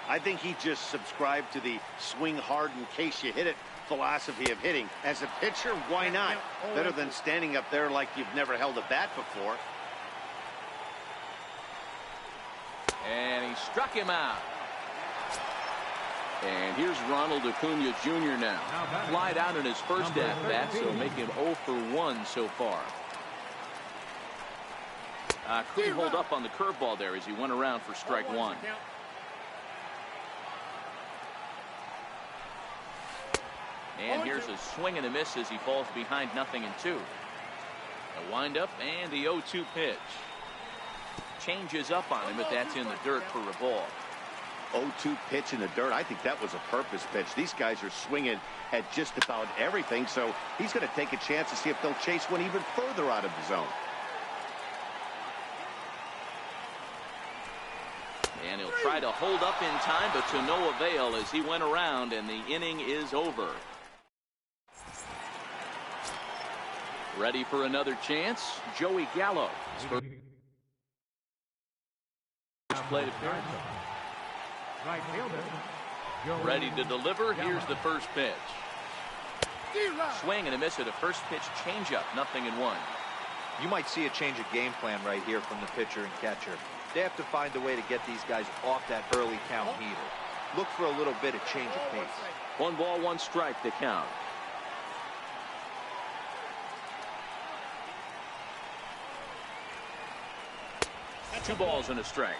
I think he just subscribed to the swing hard in case you hit it philosophy of hitting. As a pitcher, why not? Better than standing up there like you've never held a bat before. And he struck him out. And here's Ronald Acuna Jr. now. Flied out in his first at-bat, so make him 0 for 1 so far. Couldn't hold up on the curveball there as he went around for strike 1. And here's a swing and a miss as he falls behind 0-2. A windup and the 0-2 pitch. Changes up on him, but that's in the dirt for a ball. 0-2 pitch in the dirt. I think that was a purpose pitch. These guys are swinging at just about everything, so he's going to take a chance to see if they'll chase one even further out of the zone. And he'll try to hold up in time, but to no avail as he went around, and the inning is over. Ready for another chance, Joey Gallo. Plate appearance. Right fielder. Ready to deliver. Here's the first pitch. Swing and a miss at a first pitch changeup. 0-1. You might see a change of game plan right here from the pitcher and catcher. They have to find a way to get these guys off that early count heater. Look for a little bit of change of pace. 1 ball, 1 strike to count. Two balls and a strike.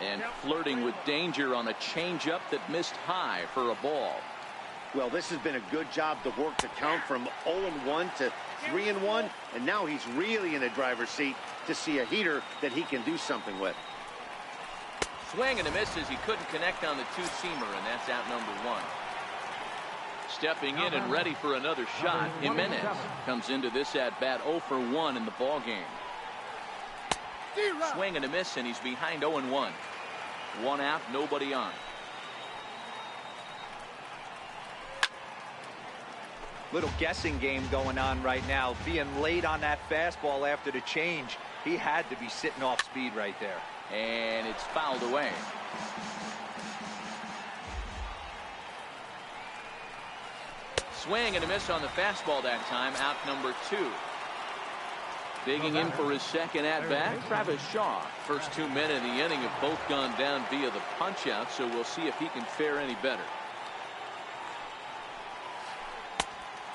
And flirting with danger on a changeup that missed high for a ball. Well, this has been a good job to work the count from 0-1 to 3-1, and now he's really in the driver's seat to see a heater that he can do something with. Swing and a miss as he couldn't connect on the two-seamer, and that's out number 1. Stepping in and ready for another shot, Jimenez comes into this at-bat 0 for 1 in the ball game. Swing and a miss, and he's behind 0-1. One out, nobody on. Little guessing game going on right now. Being late on that fastball after the change. He had to be sitting off speed right there. And it's fouled away. Swing and a miss on the fastball that time. Out number 2. Digging in for his second at-bat, Travis Shaw. First 2 men in the inning have both gone down via the punch-out, so we'll see if he can fare any better.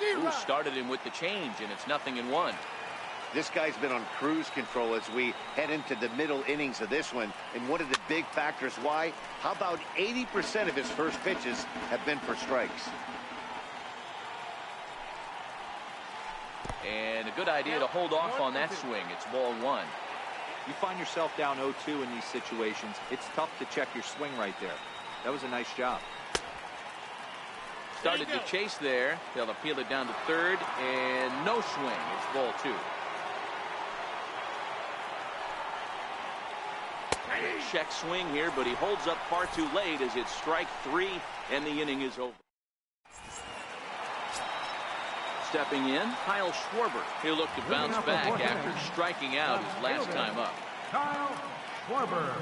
Ooh, started him with the change, and it's 0-1. This guy's been on cruise control as we head into the middle innings of this one. And one of the big factors why, how about 80% of his first pitches have been for strikes? And a good idea to hold off on that swing. It's ball 1. You find yourself down 0-2 in these situations. It's tough to check your swing right there. That was a nice job. Started to chase there. They'll appeal it down to third, and no swing. It's ball 2. Check swing here, but he holds up far too late as it's strike 3, and the inning is over. Stepping in, Kyle Schwarber. He'll look to bounce back after striking out his last time up. Kyle Schwarber.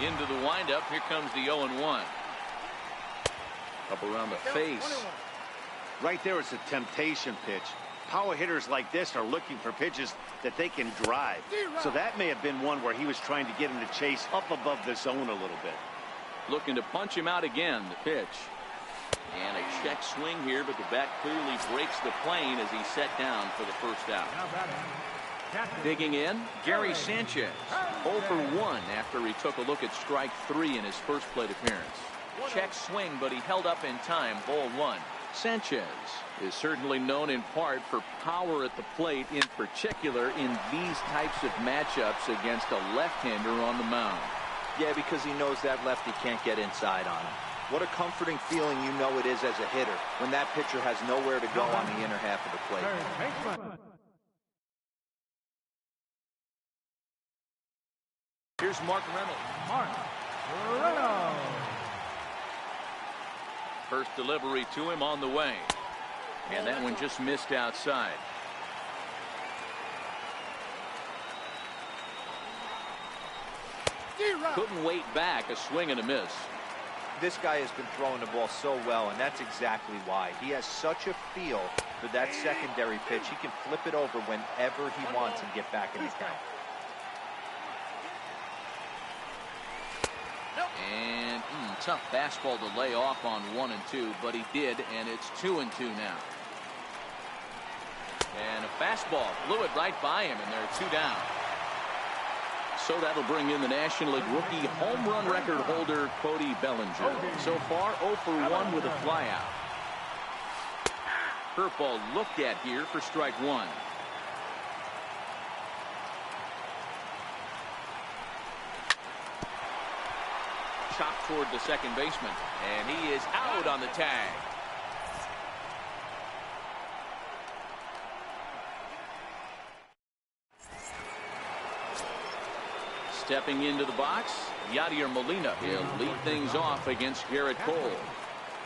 Into the windup. Here comes the 0-1. Up around the face. Right there, it's a temptation pitch. Power hitters like this are looking for pitches that they can drive. So that may have been one where he was trying to get him to chase up above the zone a little bit. Looking to punch him out again. The pitch. And a check swing here, but the bat clearly breaks the plane as he's set down for the first out. Digging in, Gary Sanchez. 0 for 1 after he took a look at strike 3 in his first plate appearance. Check swing, but he held up in time. Ball 1. Sanchez is certainly known in part for power at the plate, in particular in these types of matchups against a left-hander on the mound. Yeah, because he knows that lefty can't get inside on him. What a comforting feeling you know it is as a hitter when that pitcher has nowhere to go on the inner half of the plate. Here's Mark Reynolds. Mark Reynolds. First delivery to him on the way. And that one just missed outside. Couldn't wait back. A swing and a miss. This guy has been throwing the ball so well, and that's exactly why. He has such a feel for that secondary pitch. He can flip it over whenever he wants and get back in the count. And tough fastball to lay off on 1 and 2, but he did, and it's 2 and 2 now. And a fastball blew it right by him, and they're 2 down. So that'll bring in the National League rookie home run record holder Cody Bellinger. So far 0 for 1 with a flyout. Curveball looked at here for strike 1. Chopped toward the second baseman, and he is out on the tag. Stepping into the box, Yadier Molina. He'll lead things off against Garrett Cole.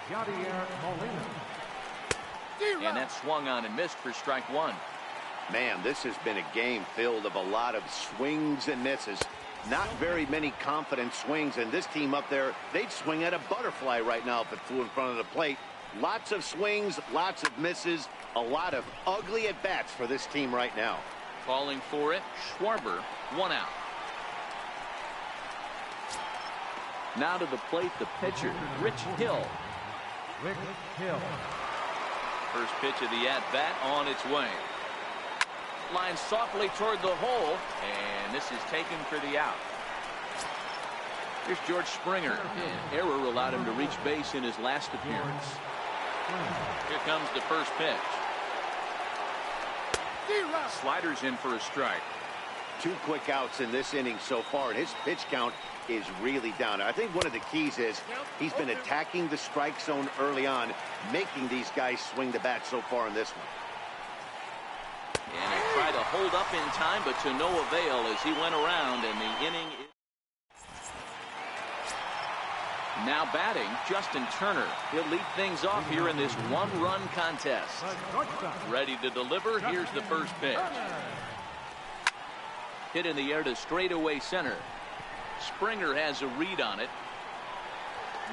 Yadier Molina. And that swung on and missed for strike 1. Man, this has been a game filled of a lot of swings and misses. Not very many confident swings, and this team up there, they'd swing at a butterfly right now if it flew in front of the plate. Lots of swings, lots of misses, a lot of ugly at-bats for this team right now. Calling for it, Schwarber, 1 out. Now to the plate, the pitcher, Rich Hill. Rich Hill. First pitch of the at-bat on its way. Line softly toward the hole, and this is taken for the out. Here's George Springer. An error allowed him to reach base in his last appearance. Here comes the first pitch. Sliders in for a strike. 2 quick outs in this inning so far, and his pitch count is really down. I think one of the keys is he's been attacking the strike zone early on, making these guys swing the bat so far in this one. And they try to hold up in time, but to no avail as he went around, and the inning is... Now batting, Justin Turner. He'll lead things off here in this one-run contest. Ready to deliver. Here's the first pitch. Hit in the air to straightaway center. Springer has a read on it.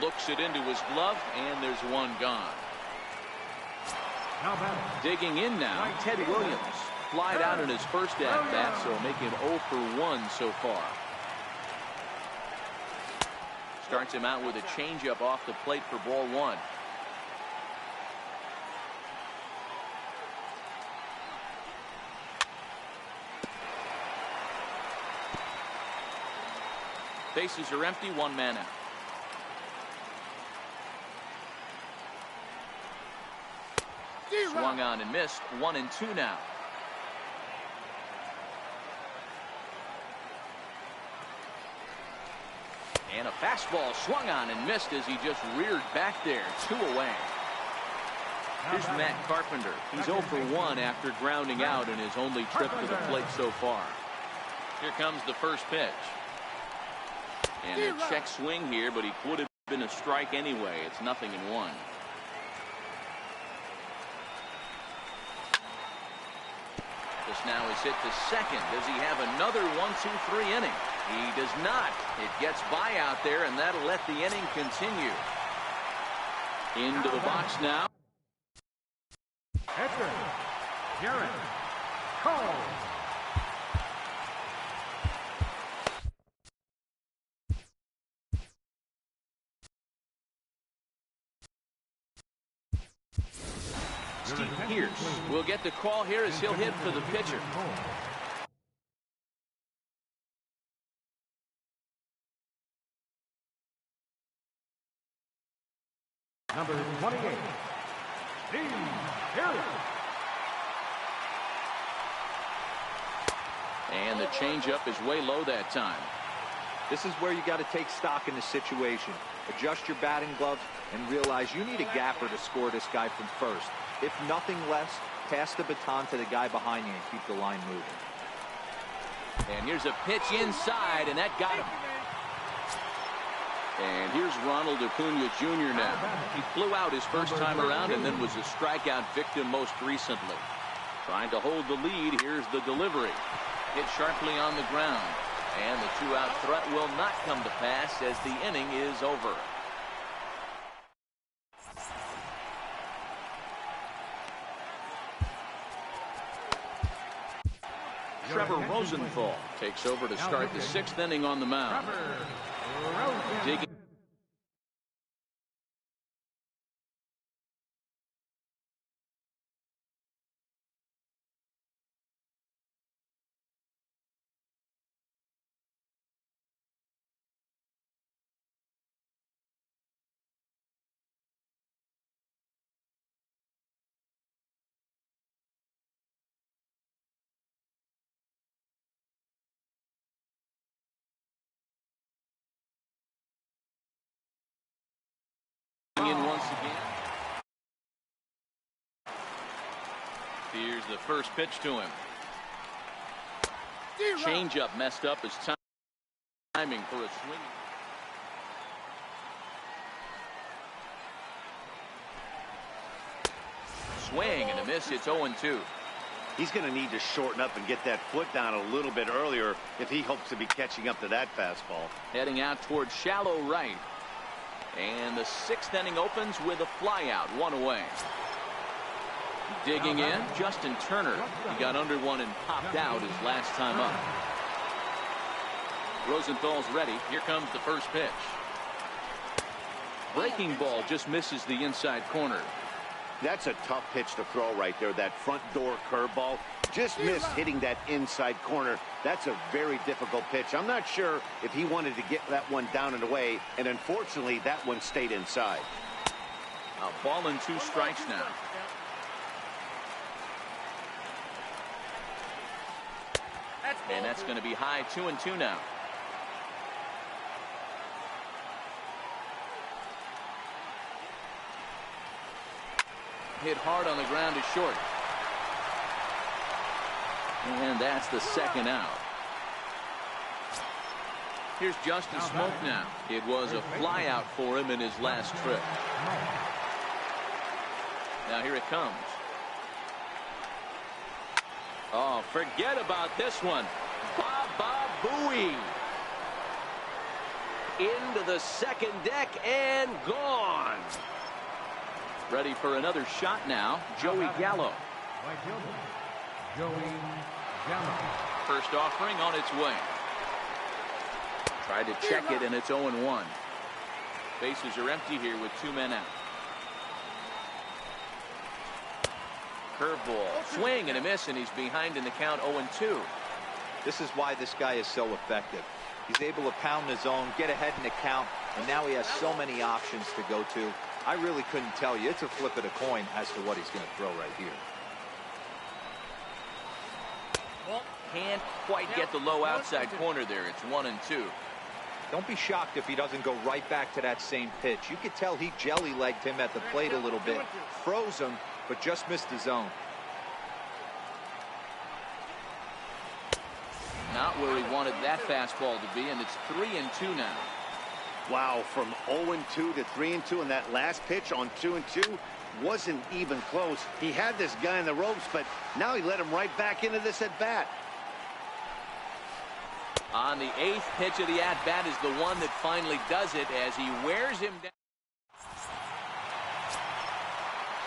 Looks it into his glove, and there's one gone. Digging in now, Ted Williams. Flied out in his first at-bat, so making 0 for 1 so far. Starts him out with a changeup off the plate for ball 1. Bases are empty, 1 man out. Swung on and missed, 1-2 now. And a fastball swung on and missed as he just reared back there. 2 away. Here's Matt Carpenter. He's 0 for 1 after grounding out in his only trip to the plate so far. Here comes the first pitch. And a check swing here, but he would have been a strike anyway. It's 0-1. This now is hit to second. Does he have another 1-2-3 inning? He does not. It gets by out there, and that'll let the inning continue. Into the box now. Pitcher, Garrett Cole. Steve Pierce will get the call here as he'll hit for the pitcher. Number 28, Steve Pierce. And the changeup is way low that time. This is where you got to take stock in the situation. Adjust your batting gloves and realize you need a gapper to score this guy from first. If nothing less, pass the baton to the guy behind you and keep the line moving. And here's a pitch inside, and that got him. And here's Ronald Acuna Jr. now. He flew out his first time around and then was a strikeout victim most recently. Trying to hold the lead. Here's the delivery. Hit sharply on the ground. And the 2-out threat will not come to pass as the inning is over. Trevor Rosenthal takes over to start the 6th inning on the mound. Digging. In once again. Here's the first pitch to him. Changeup messed up his timing for a swing. Swing and a miss. It's 0-2. He's going to need to shorten up and get that foot down a little bit earlier if he hopes to be catching up to that fastball. Heading out towards shallow right. And the 6th inning opens with a flyout, 1 away. Digging in, Justin Turner. He got under one and popped out his last time up. Rosenthal's ready. Here comes the first pitch. Breaking ball just misses the inside corner. That's a tough pitch to throw right there. That front door curveball just missed hitting that inside corner. That's a very difficult pitch. I'm not sure if he wanted to get that one down and away, and unfortunately that one stayed inside. A ball and 2 strikes now. And that's going to be high. 2-2 now. Hit hard on the ground is short. And that's the second out. Here's Justin Smoke now. It was a fly out for him in his last trip. Now here it comes. Oh, forget about this one. Baba Booey. Into the second deck and gone. Ready for another shot now. Joey Gallo. Joey Gallo. First offering on its way. Tried to check it, and it's 0-1. Bases are empty here with 2 men out. Curveball. Swing and a miss, and he's behind in the count 0-2. This is why this guy is so effective. He's able to pound the zone, get ahead in the count, and now he has so many options to go to. I really couldn't tell you. It's a flip of the coin as to what he's going to throw right here. Can't quite get the low outside corner there. It's 1-2. Don't be shocked if he doesn't go right back to that same pitch. You could tell he jelly-legged him at the plate a little bit. Froze him, but just missed the zone. Not where he wanted that fastball to be, and it's 3-2 now. Wow, from 0-2 to 3-2, and that last pitch on 2-2 wasn't even close. He had this guy in the ropes, but now he let him right back into this at-bat. On the 8th pitch of the at-bat is the one that finally does it as he wears him down.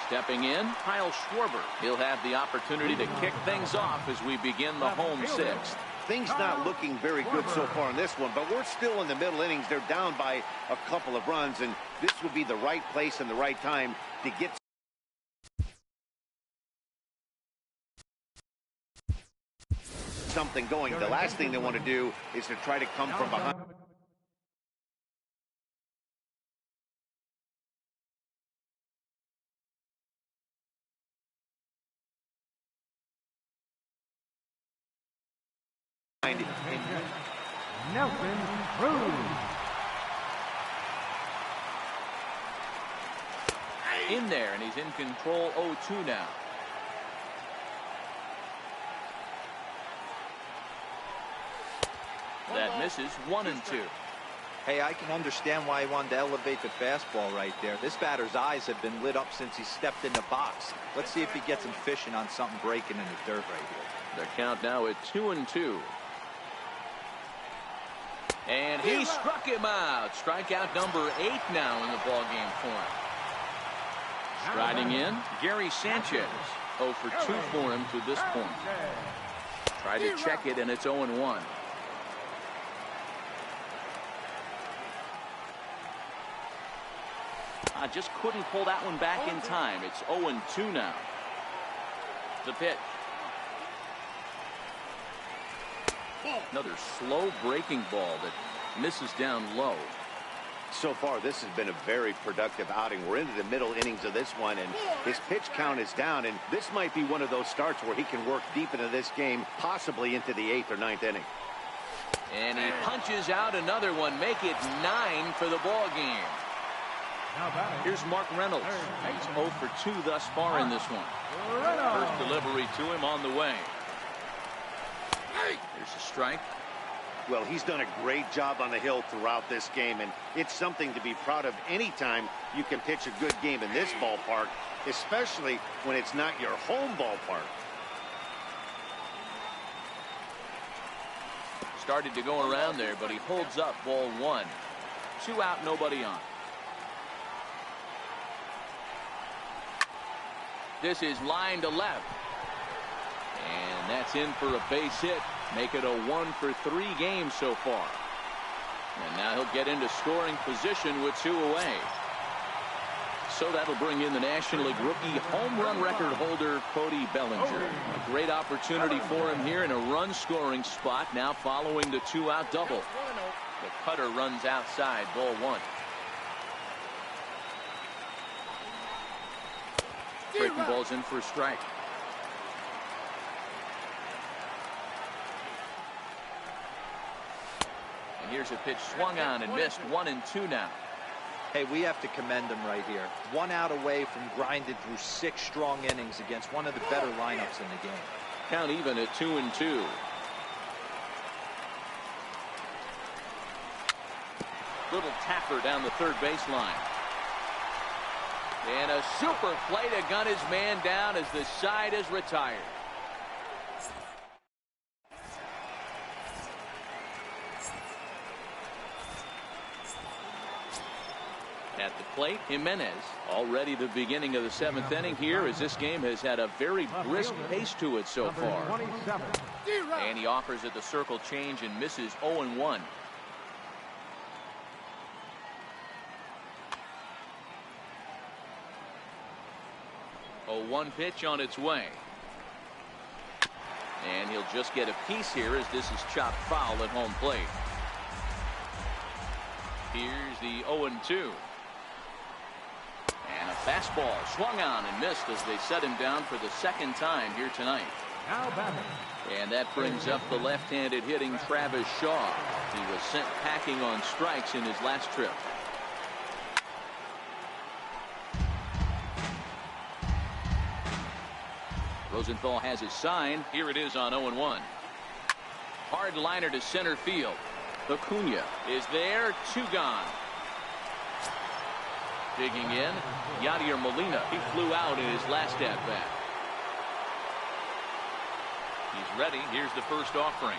Stepping in, Kyle Schwarber. He'll have the opportunity to kick things off as we begin the home 6th. Things not looking very good so far in this one, but we're still in the middle innings. They're down by a couple of runs, and this would be the right place and the right time to get something going. The last thing they want to do is to try to come from behind. Nelson Cruz. In there, and he's in control 0-2 now. That misses 1-2. Hey, I can understand why he wanted to elevate the fastball right there. This batter's eyes have been lit up since he stepped in the box. Let's see if he gets him fishing on something breaking in the dirt right here. The count now at 2-2. And he struck him out. Strikeout number 8 now in the ballgame for him. Striding in, Gary Sanchez. 0 for 2 for him to this point. Tried to check it, and it's 0-1. I just couldn't pull that one back in time. It's 0-2 now. The pitch. Another slow breaking ball that misses down low. So far, this has been a very productive outing. We're into the middle innings of this one, and his pitch count is down, and this might be one of those starts where he can work deep into this game, possibly into the 8th or 9th inning. And he punches out another one, make it 9 for the ball game. Here's Mark Reynolds. He's 0 for 2 thus far in this one. First delivery to him on the way. Here's a strike. Well, he's done a great job on the hill throughout this game, and it's something to be proud of anytime you can pitch a good game in this ballpark, especially when it's not your home ballpark. Started to go around there, but he holds up ball 1. 2 out, nobody on. This is line to left. And that's in for a base hit. Make it a 1 for 3 game so far. And now he'll get into scoring position with 2 away. So that'll bring in the National League rookie home run record holder, Cody Bellinger. A great opportunity for him here in a run scoring spot now following the 2-out double. The cutter runs outside, ball 1. Breaking ball's in for a strike. And here's a pitch swung on and missed. 1-2 now. Hey, we have to commend him right here. 1 out away from grinding through 6 strong innings against one of the better lineups in the game. count even at 2-2. Little tapper down the third baseline. And a super play to gun his man down as the side is retired. At the plate, Jimenez. Already the beginning of the 7th inning here, as this game has had a very brisk pace to it so far. And he offers at the circle change and misses 0-1. 0-1 pitch on its way. And he'll just get a piece here as this is chopped foul at home plate. Here's the 0-2. And a fastball swung on and missed as they set him down for the second time here tonight. Now batting. And that brings up the left-handed hitting Travis Shaw. He was sent packing on strikes in his last trip. Rosenthal has his sign. Here it is on 0-1. Hard liner to center field. Acuna is there. 2 gone. Digging in, Yadier Molina. He flew out in his last at-bat. He's ready. Here's the first offering.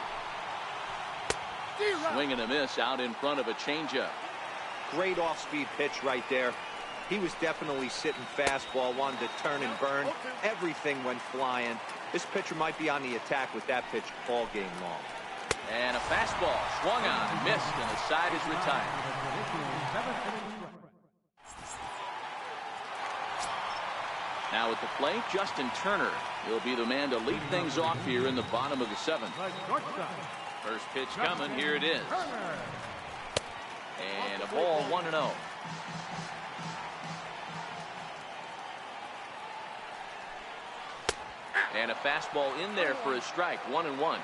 Swing and a miss out in front of a changeup. Great off-speed pitch right there. He was definitely sitting fastball, wanted to turn and burn. Everything went flying. This pitcher might be on the attack with that pitch all game long. And a fastball swung on, missed, and the side is retired. Now at the plate, Justin Turner. He'll be the man to lead things off here in the bottom of the 7th. First pitch coming. Here it is. And a ball 1-0. And a fastball in there for a strike. 1-1.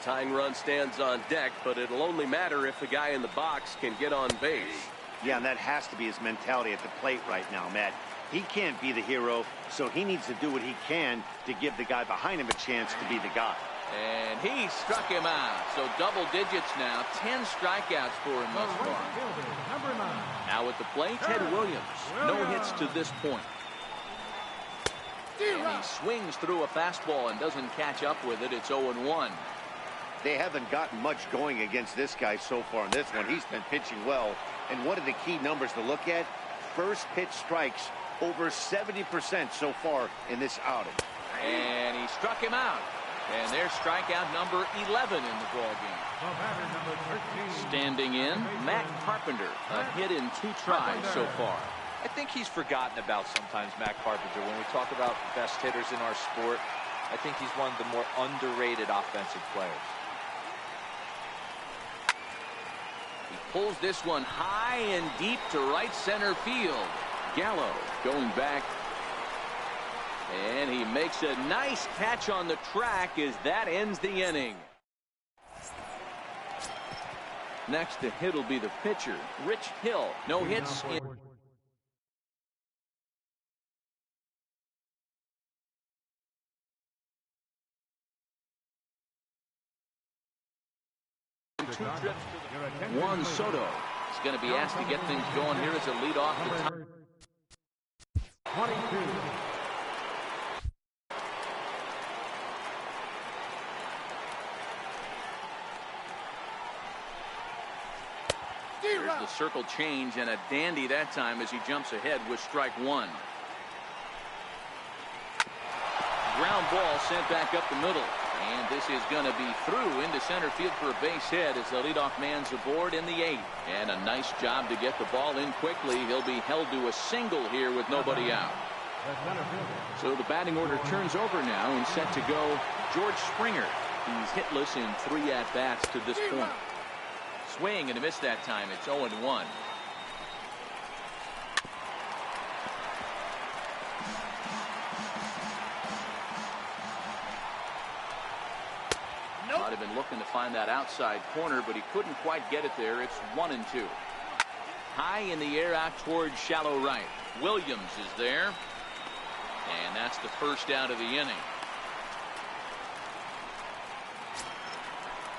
Tying run stands on deck, but it'll only matter if the guy in the box can get on base. Yeah, and that has to be his mentality at the plate right now, Matt. He can't be the hero, so he needs to do what he can to give the guy behind him a chance to be the guy. And he struck him out. So double digits now. 10 strikeouts for him thus far. Now at the plate, Ted Williams. No hits to this point. And he swings through a fastball and doesn't catch up with it. It's 0-1. They haven't gotten much going against this guy so far in this one. He's been pitching well. And what are the key numbers to look at? First pitch strikes over 70% so far in this outing. And he struck him out. And there's strikeout number 11 in the ball game. Standing in, Matt Carpenter. A hit in 2 tries so far. I think he's forgotten about sometimes, Matt Carpenter. When we talk about the best hitters in our sport, I think he's one of the more underrated offensive players. He pulls this one high and deep to right center field. Gallo going back. And he makes a nice catch on the track as that ends the inning. Next to hit will be the pitcher, Rich Hill. No hits in 2 trips to the Juan Soto is going to be asked to get things going here as a leadoff. The top. 22. There's the circle change and a dandy that time as he jumps ahead with strike 1. Ground ball sent back up the middle. And this is going to be through into center field for a base hit as the leadoff man's aboard in the 8th. And a nice job to get the ball in quickly. He'll be held to a single here with nobody out. So the batting order turns over now and set to go George Springer. He's hitless in 3 at-bats to this point. Swing and a miss that time. It's 0-1. Might have been looking to find that outside corner, but he couldn't quite get it there. It's 1-2. High in the air out towards shallow right. Williams is there. And that's the first out of the inning.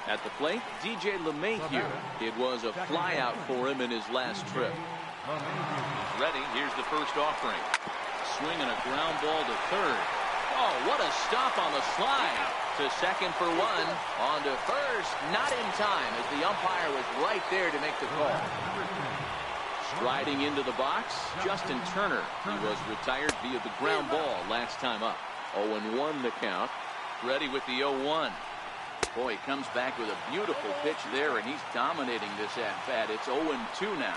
At the plate, DJ LeMahieu. It was a flyout for him in his last trip. He's ready. Here's the first offering. Swing and a ground ball to third. Oh, what a stop on the slide. To second for one. On to first. Not in time as the umpire was right there to make the call. Striding into the box, Justin Turner. He was retired via the ground ball last time up. 0-1 the count. Ready with the 0-1. Boy, he comes back with a beautiful pitch there, and he's dominating this at-bat. It's 0-2 now.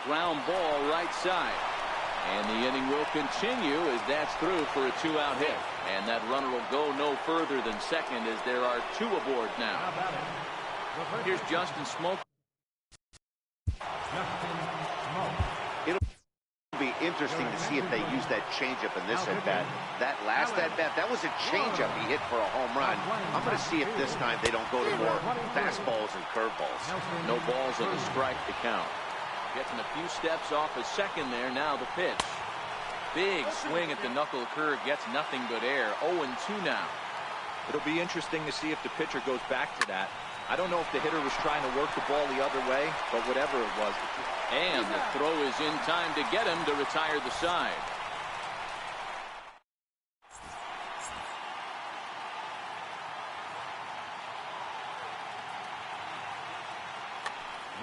Ground ball right side. And the inning will continue as that's through for a 2-out hit. And that runner will go no further than second as there are 2 aboard now. Here's Justin Smoke. It'll be interesting to see if they use that changeup in this at-bat. That last at-bat, that was a changeup he hit for a home run. I'm going to see if this time they don't go to more fastballs and curveballs. No balls on the strike to count. Getting a few steps off his second there. Now the pitch. Big swing at the knuckle curve. Gets nothing but air. 0-2 now. It'll be interesting to see if the pitcher goes back to that. I don't know if the hitter was trying to work the ball the other way, but whatever it was. And the throw is in time to get him to retire the side.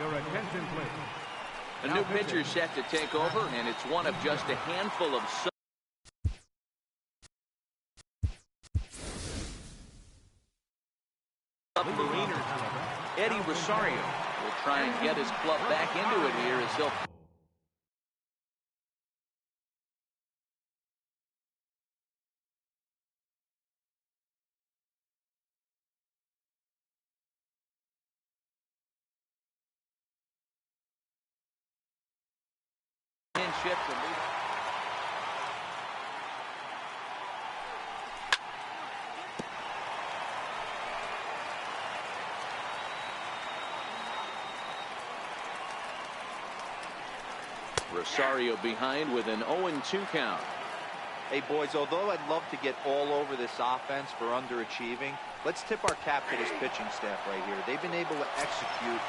Your attention, please. A new pitcher set to take over, and it's one of just a handful of submariners. Eddie Rosario will try and get his club back into it here as he'll shift to lead. Rosario behind with an 0-2 count. Hey, boys, although I'd love to get all over this offense for underachieving, let's tip our cap to this pitching staff right here. They've been able to execute,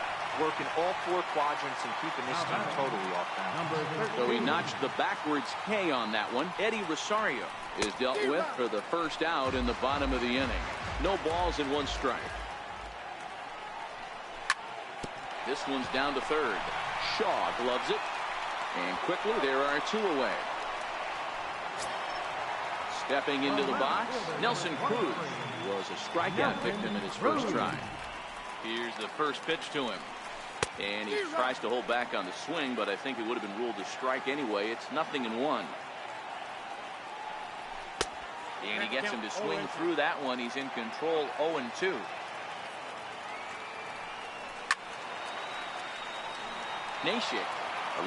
working all 4 quadrants and keeping this team totally off balance. So he notched the backwards K on that one. Eddie Rosario is dealt with for the first out in the bottom of the inning. No balls and 1 strike. This one's down to third. Shaw gloves it. And quickly there are 2 away. Stepping into the box, Nelson Cruz was a strikeout victim in his first try. Here's the first pitch to him. And he tries to hold back on the swing, but I think it would have been ruled a strike anyway. It's 0-1. And he gets him to swing through that one. He's in control. 0-2. Nashik,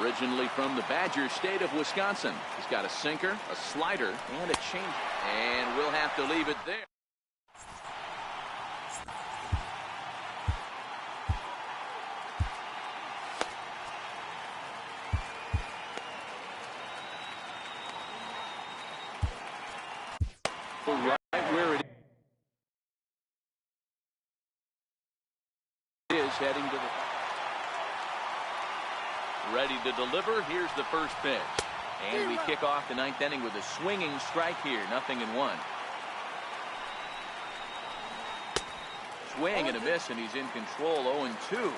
originally from the Badger state of Wisconsin. He's got a sinker, a slider, and a changeup. And we'll have to leave it there. Right where it is, heading to the... Ready to deliver. Here's the first pitch. And we kick off the 9th inning with a swinging strike here. 0-1. Swing and a miss, and he's in control. 0-2.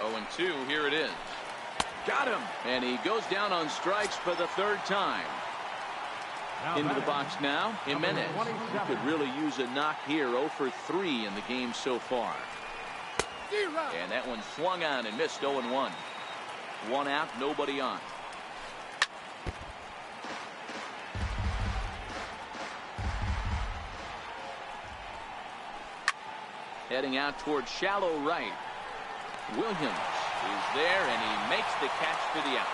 0-2. Here it is. Got him. And he goes down on strikes for the 3rd time. Into the box now, Jimenez. He could really use a knock here. 0 for 3 in the game so far. And that one swung on and missed. 0-1. 1 out, nobody on. Heading out towards shallow right. Williams is there, and he makes the catch for the out.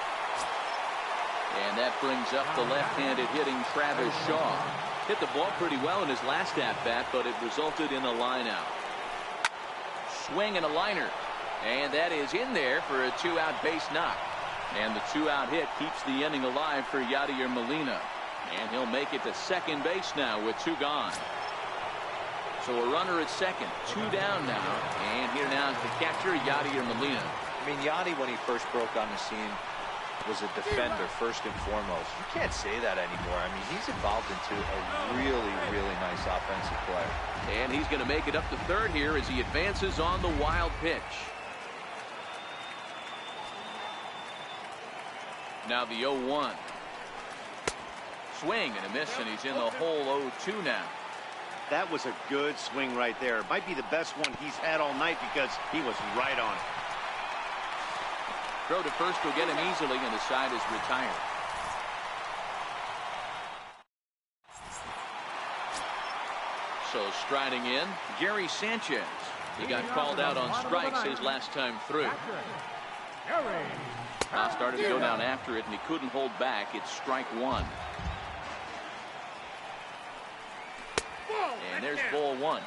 And that brings up the left-handed hitting Travis Shaw. Hit the ball pretty well in his last at-bat, but it resulted in a line-out. Swing and a liner. And that is in there for a 2-out base knock. And the 2-out hit keeps the inning alive for Yadier Molina. And he'll make it to second base now with 2 gone. So a runner at second, 2 down now. And here now is the catcher, Yadier Molina. I mean, Yadi, when he first broke on the scene, was a defender first and foremost. You can't say that anymore. I mean, he's evolved into a really, really nice offensive player. And he's going to make it up to third here as he advances on the wild pitch. Now the 0-1. Swing and a miss, and he's in the hole 0-2 now. That was a good swing right there. Might be the best one he's had all night because he was right on. Throw to first will get him easily, and the side is retired. So striding in, Gary Sanchez. He got called out on strikes his last time through. Now started to go down after it, and he couldn't hold back. It's strike one. And there's ball one.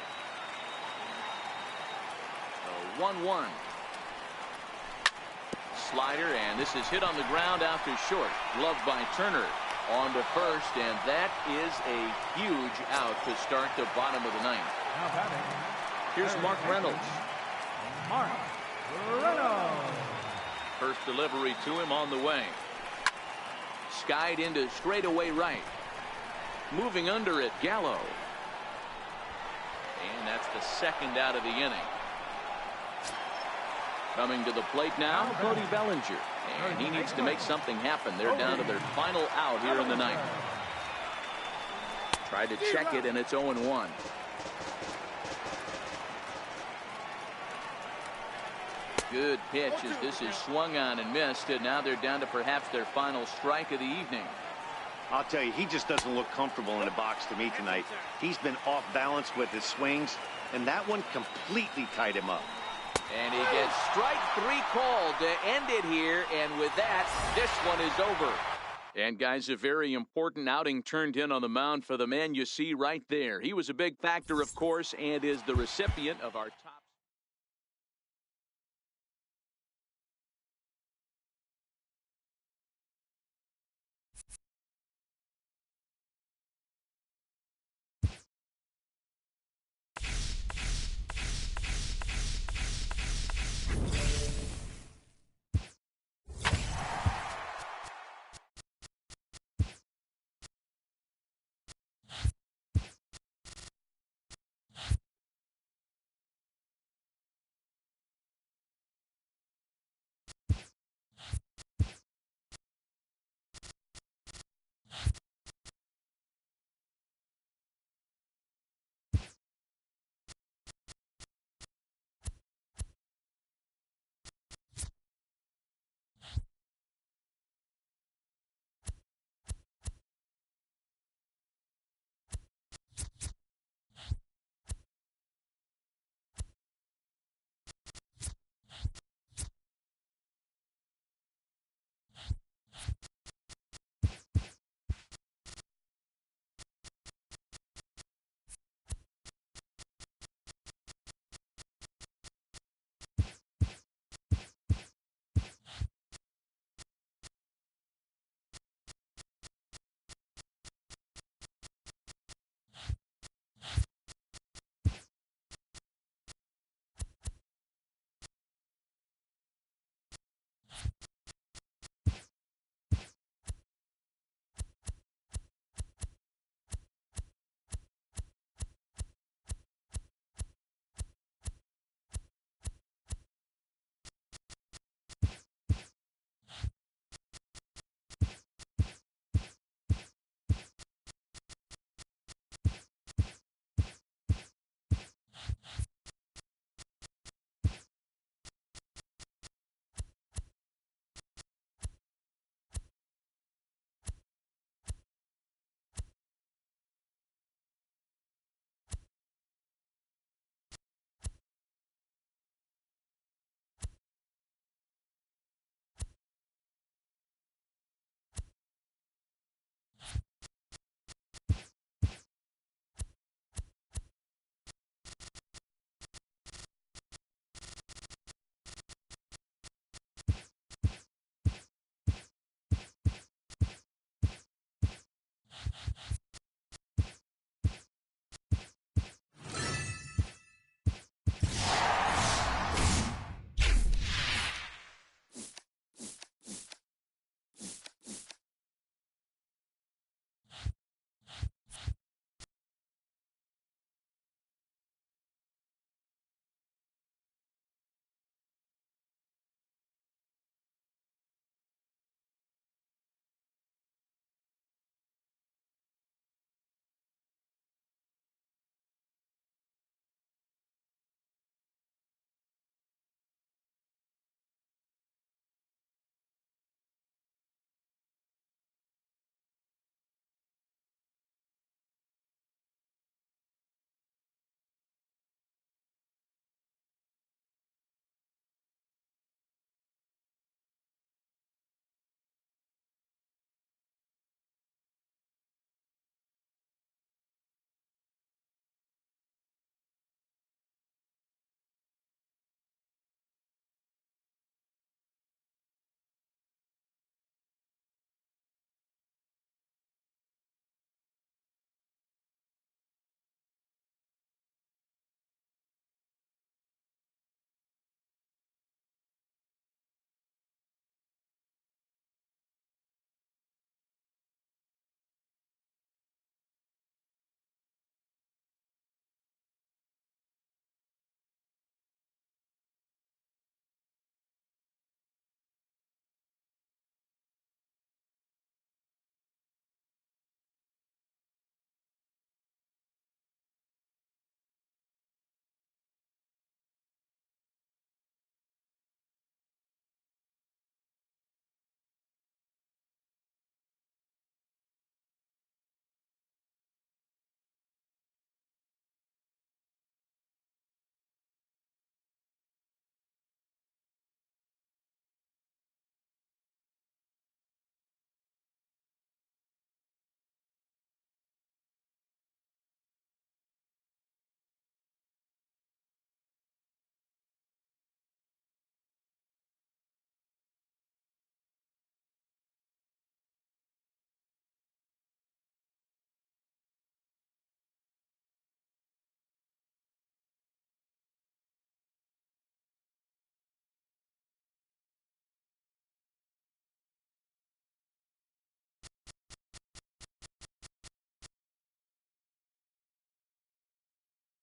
So 1-1. Slider, and this is hit on the ground out to short. Gloved by Turner. On to first, and that is a huge out to start the bottom of the ninth. Here's Mark Reynolds. Mark Reynolds. First delivery to him on the way. Skied into straightaway right. Moving under it, Gallo. And that's the second out of the inning. Coming to the plate now, Cody Bellinger. And he needs to make something happen. They're down to their final out here in the ninth. Tried to check it, and it's 0-1. Good pitch as this is swung on and missed, and now they're down to perhaps their final strike of the evening. I'll tell you, he just doesn't look comfortable in the box to me tonight. He's been off balance with his swings, and that one completely tied him up. And he gets strike 3 called to end it here, and with that, this one is over. And guys, a very important outing turned in on the mound for the man you see right there. He was a big factor, of course, and is the recipient of our top